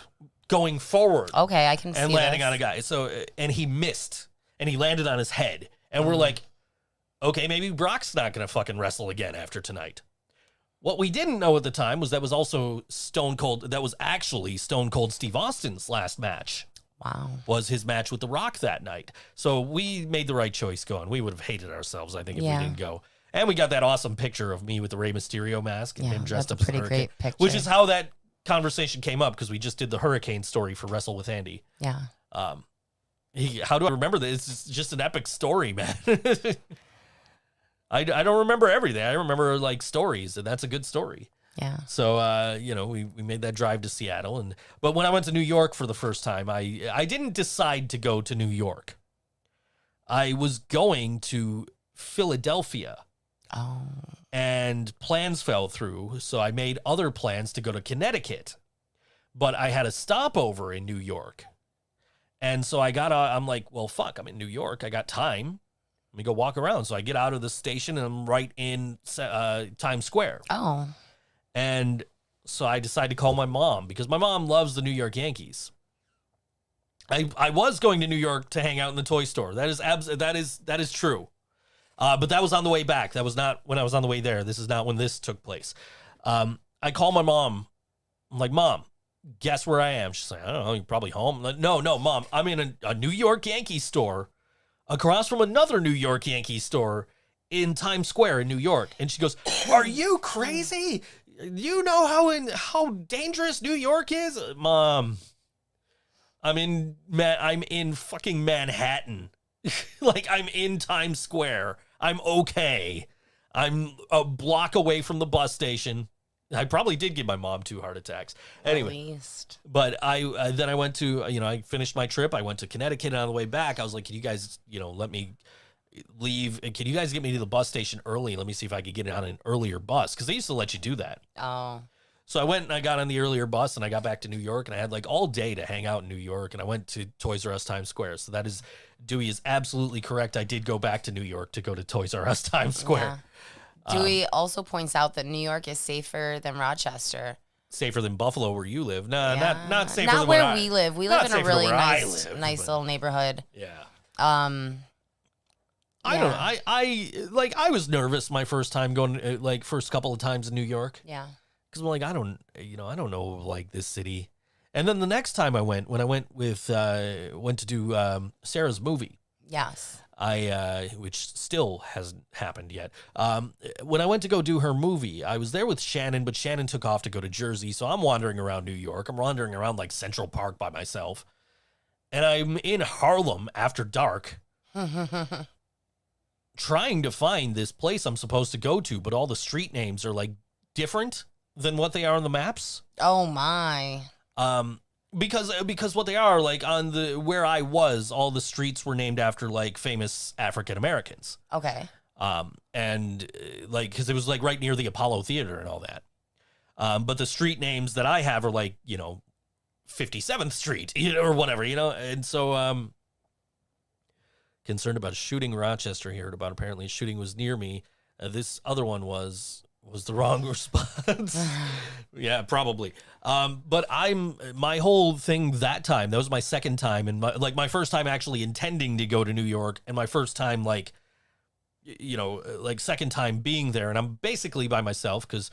going forward. Okay, I can see and landing this. on a guy. So, and he missed. And he landed on his head. And we're like, okay, maybe Brock's not going to fucking wrestle again after tonight. What we didn't know at the time was that was actually Stone Cold Steve Austin's last match. Wow. Was his match with The Rock that night. So we made the right choice going. We would have hated ourselves, I think, if we didn't go. And we got that awesome picture of me with the Rey Mysterio mask and him dressed up as a hurricane. Great picture. Which is how that conversation came up, because we just did the hurricane story for Wrestle with Andy. Yeah. How do I remember this? It's just an epic story, man. I don't remember everything. I remember like stories, and that's a good story. Yeah. So, we made that drive to Seattle. But when I went to New York for the first time, I didn't decide to go to New York. I was going to Philadelphia. Oh. And plans fell through, so I made other plans to go to Connecticut. But I had a stopover in New York. And so I'm like, well, fuck, I'm in New York. I got time. Let me go walk around. So I get out of the station, and I'm right in Times Square. Oh. And so I decided to call my mom, because my mom loves the New York Yankees. I was going to New York to hang out in the toy store. That is true. But that was on the way back. That was not when I was on the way there. This is not when this took place. I call my mom. I'm like, Mom, guess where I am? She's like, I don't know. You're probably home. I'm like, no, Mom. I'm in a New York Yankees store across from another New York Yankees store in Times Square in New York. And she goes, are you crazy? You know how dangerous New York is? Mom, I'm in fucking Manhattan. Like, I'm in Times Square. I'm okay. I'm a block away from the bus station. I probably did give my mom 2 heart attacks. Anyway, At least. But then I went to, I finished my trip. I went to Connecticut, and on the way back, I was like, can you guys, let me leave? Can you guys get me to the bus station early? Let me see if I could get on an earlier bus, because they used to let you do that. Oh. So I went and I got on the earlier bus, and I got back to New York, and I had like all day to hang out in New York, and I went to Toys R Us Times Square. So Dewey is absolutely correct. I did go back to New York to go to Toys R Us Times Square. Yeah. Dewey also points out that New York is safer than Rochester. Safer than Buffalo, where you live? No, Yeah. not safer Not than where we live. We live in a safer really where I nice live, but- little neighborhood. Yeah. Yeah. I don't know. I was nervous my first time going, first couple of times in New York. Yeah. Because I'm like, I don't know, like, this city. And then the next time I went to do Sarah's movie. Yes. Which still hasn't happened yet. When I went to go do her movie, I was there with Shannon, but Shannon took off to go to Jersey. So I'm wandering around New York. I'm wandering around like Central Park by myself. And I'm in Harlem after dark. Trying to find this place I'm supposed to go to, but all the street names are like different than what they are on the maps. Oh my. Because what they are, like, on where I was, all the streets were named after like famous African Americans. Okay. And like, because it was like right near the Apollo Theater and all that. But the street names that I have are like, 57th Street, or whatever, and so concerned about a shooting in Rochester. Heard about apparently a shooting was near me. This other one was was the wrong response. Yeah, probably. But my whole thing that time, that was my second time, and my first time actually intending to go to New York, and my first time, like, you know, like second time being there, and I'm basically by myself because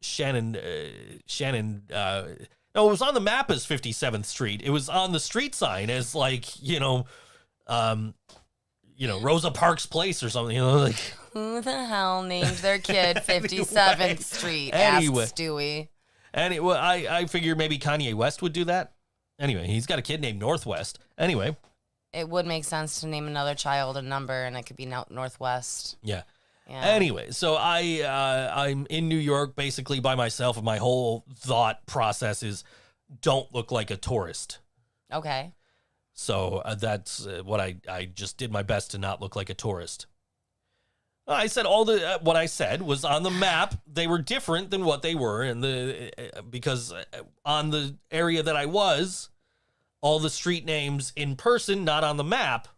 Shannon, no, it was on the map as 57th Street. It was on the street sign as like, Rosa Parks Place or something, like. Who the hell named their kid 57th Street? Anyway. Asked Stewie. Well, I figured maybe Kanye West would do that. Anyway, he's got a kid named Northwest. Anyway. It would make sense to name another child a number, and it could be Northwest. Yeah. Yeah. Anyway, so I'm in New York basically by myself, and my whole thought process is don't look like a tourist. Okay. So that's what I just did my best to not look like a tourist. I said what I said was on the map. They were different than what they were because on the area that I was, all the street names in person, not on the map,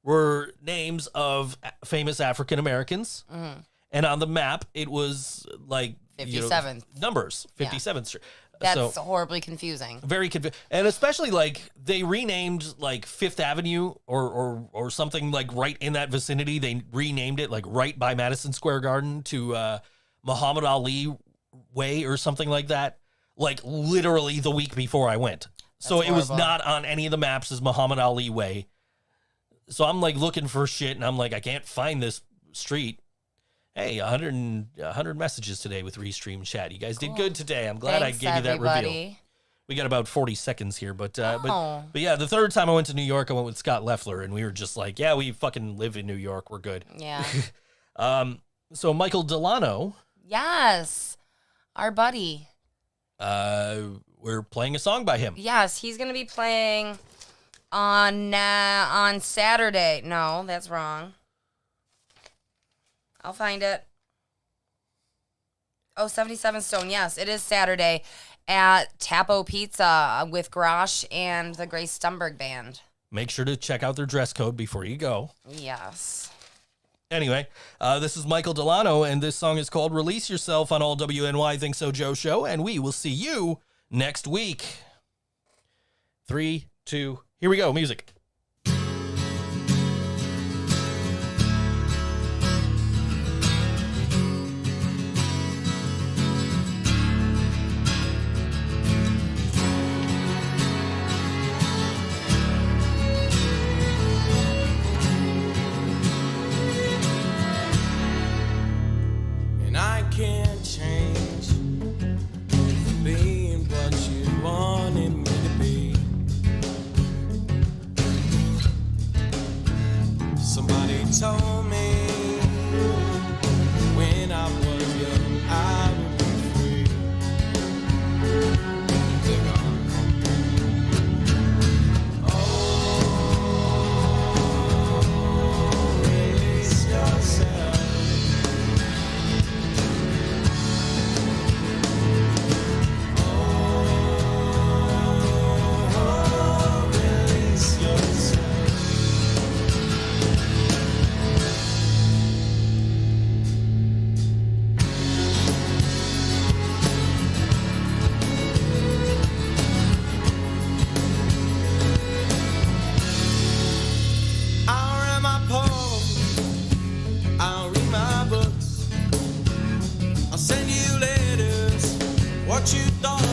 were names of famous African Americans. Mm-hmm. And on the map, it was like 57th numbers, 57th Street. That's horribly confusing. Very confusing. And especially like they renamed like Fifth Avenue or something like right in that vicinity. They renamed it like right by Madison Square Garden to Muhammad Ali Way or something like that. Like literally the week before I went. So it was not on any of the maps as Muhammad Ali Way. So I'm like looking for shit and I'm like, I can't find this street. Hey, 100 messages today with Restream Chat. You guys did good today. I'm glad I gave you that reveal. We got about 40 seconds here, but yeah, the third time I went to New York, I went with Scott Leffler, and we were just like, yeah, we fucking live in New York. We're good. Yeah. So Michael DeLano. Yes, our buddy. We're playing a song by him. Yes, he's gonna be playing on Saturday. No, that's wrong. I'll find it. Oh, 77 Stone. Yes, it is Saturday at Tapo Pizza with Grosh and the Grace Stumberg Band. Make sure to check out their dress code before you go. Yes. Anyway, this is Michael DeLano, and this song is called Release Yourself on all WNY ThinkSoJoE show, and we will see you next week. 3, 2, here we go, music. Can't change being what you wanted me to be. Somebody told me when I was young I would be free. They're gone. Oh, release yourself. What you thought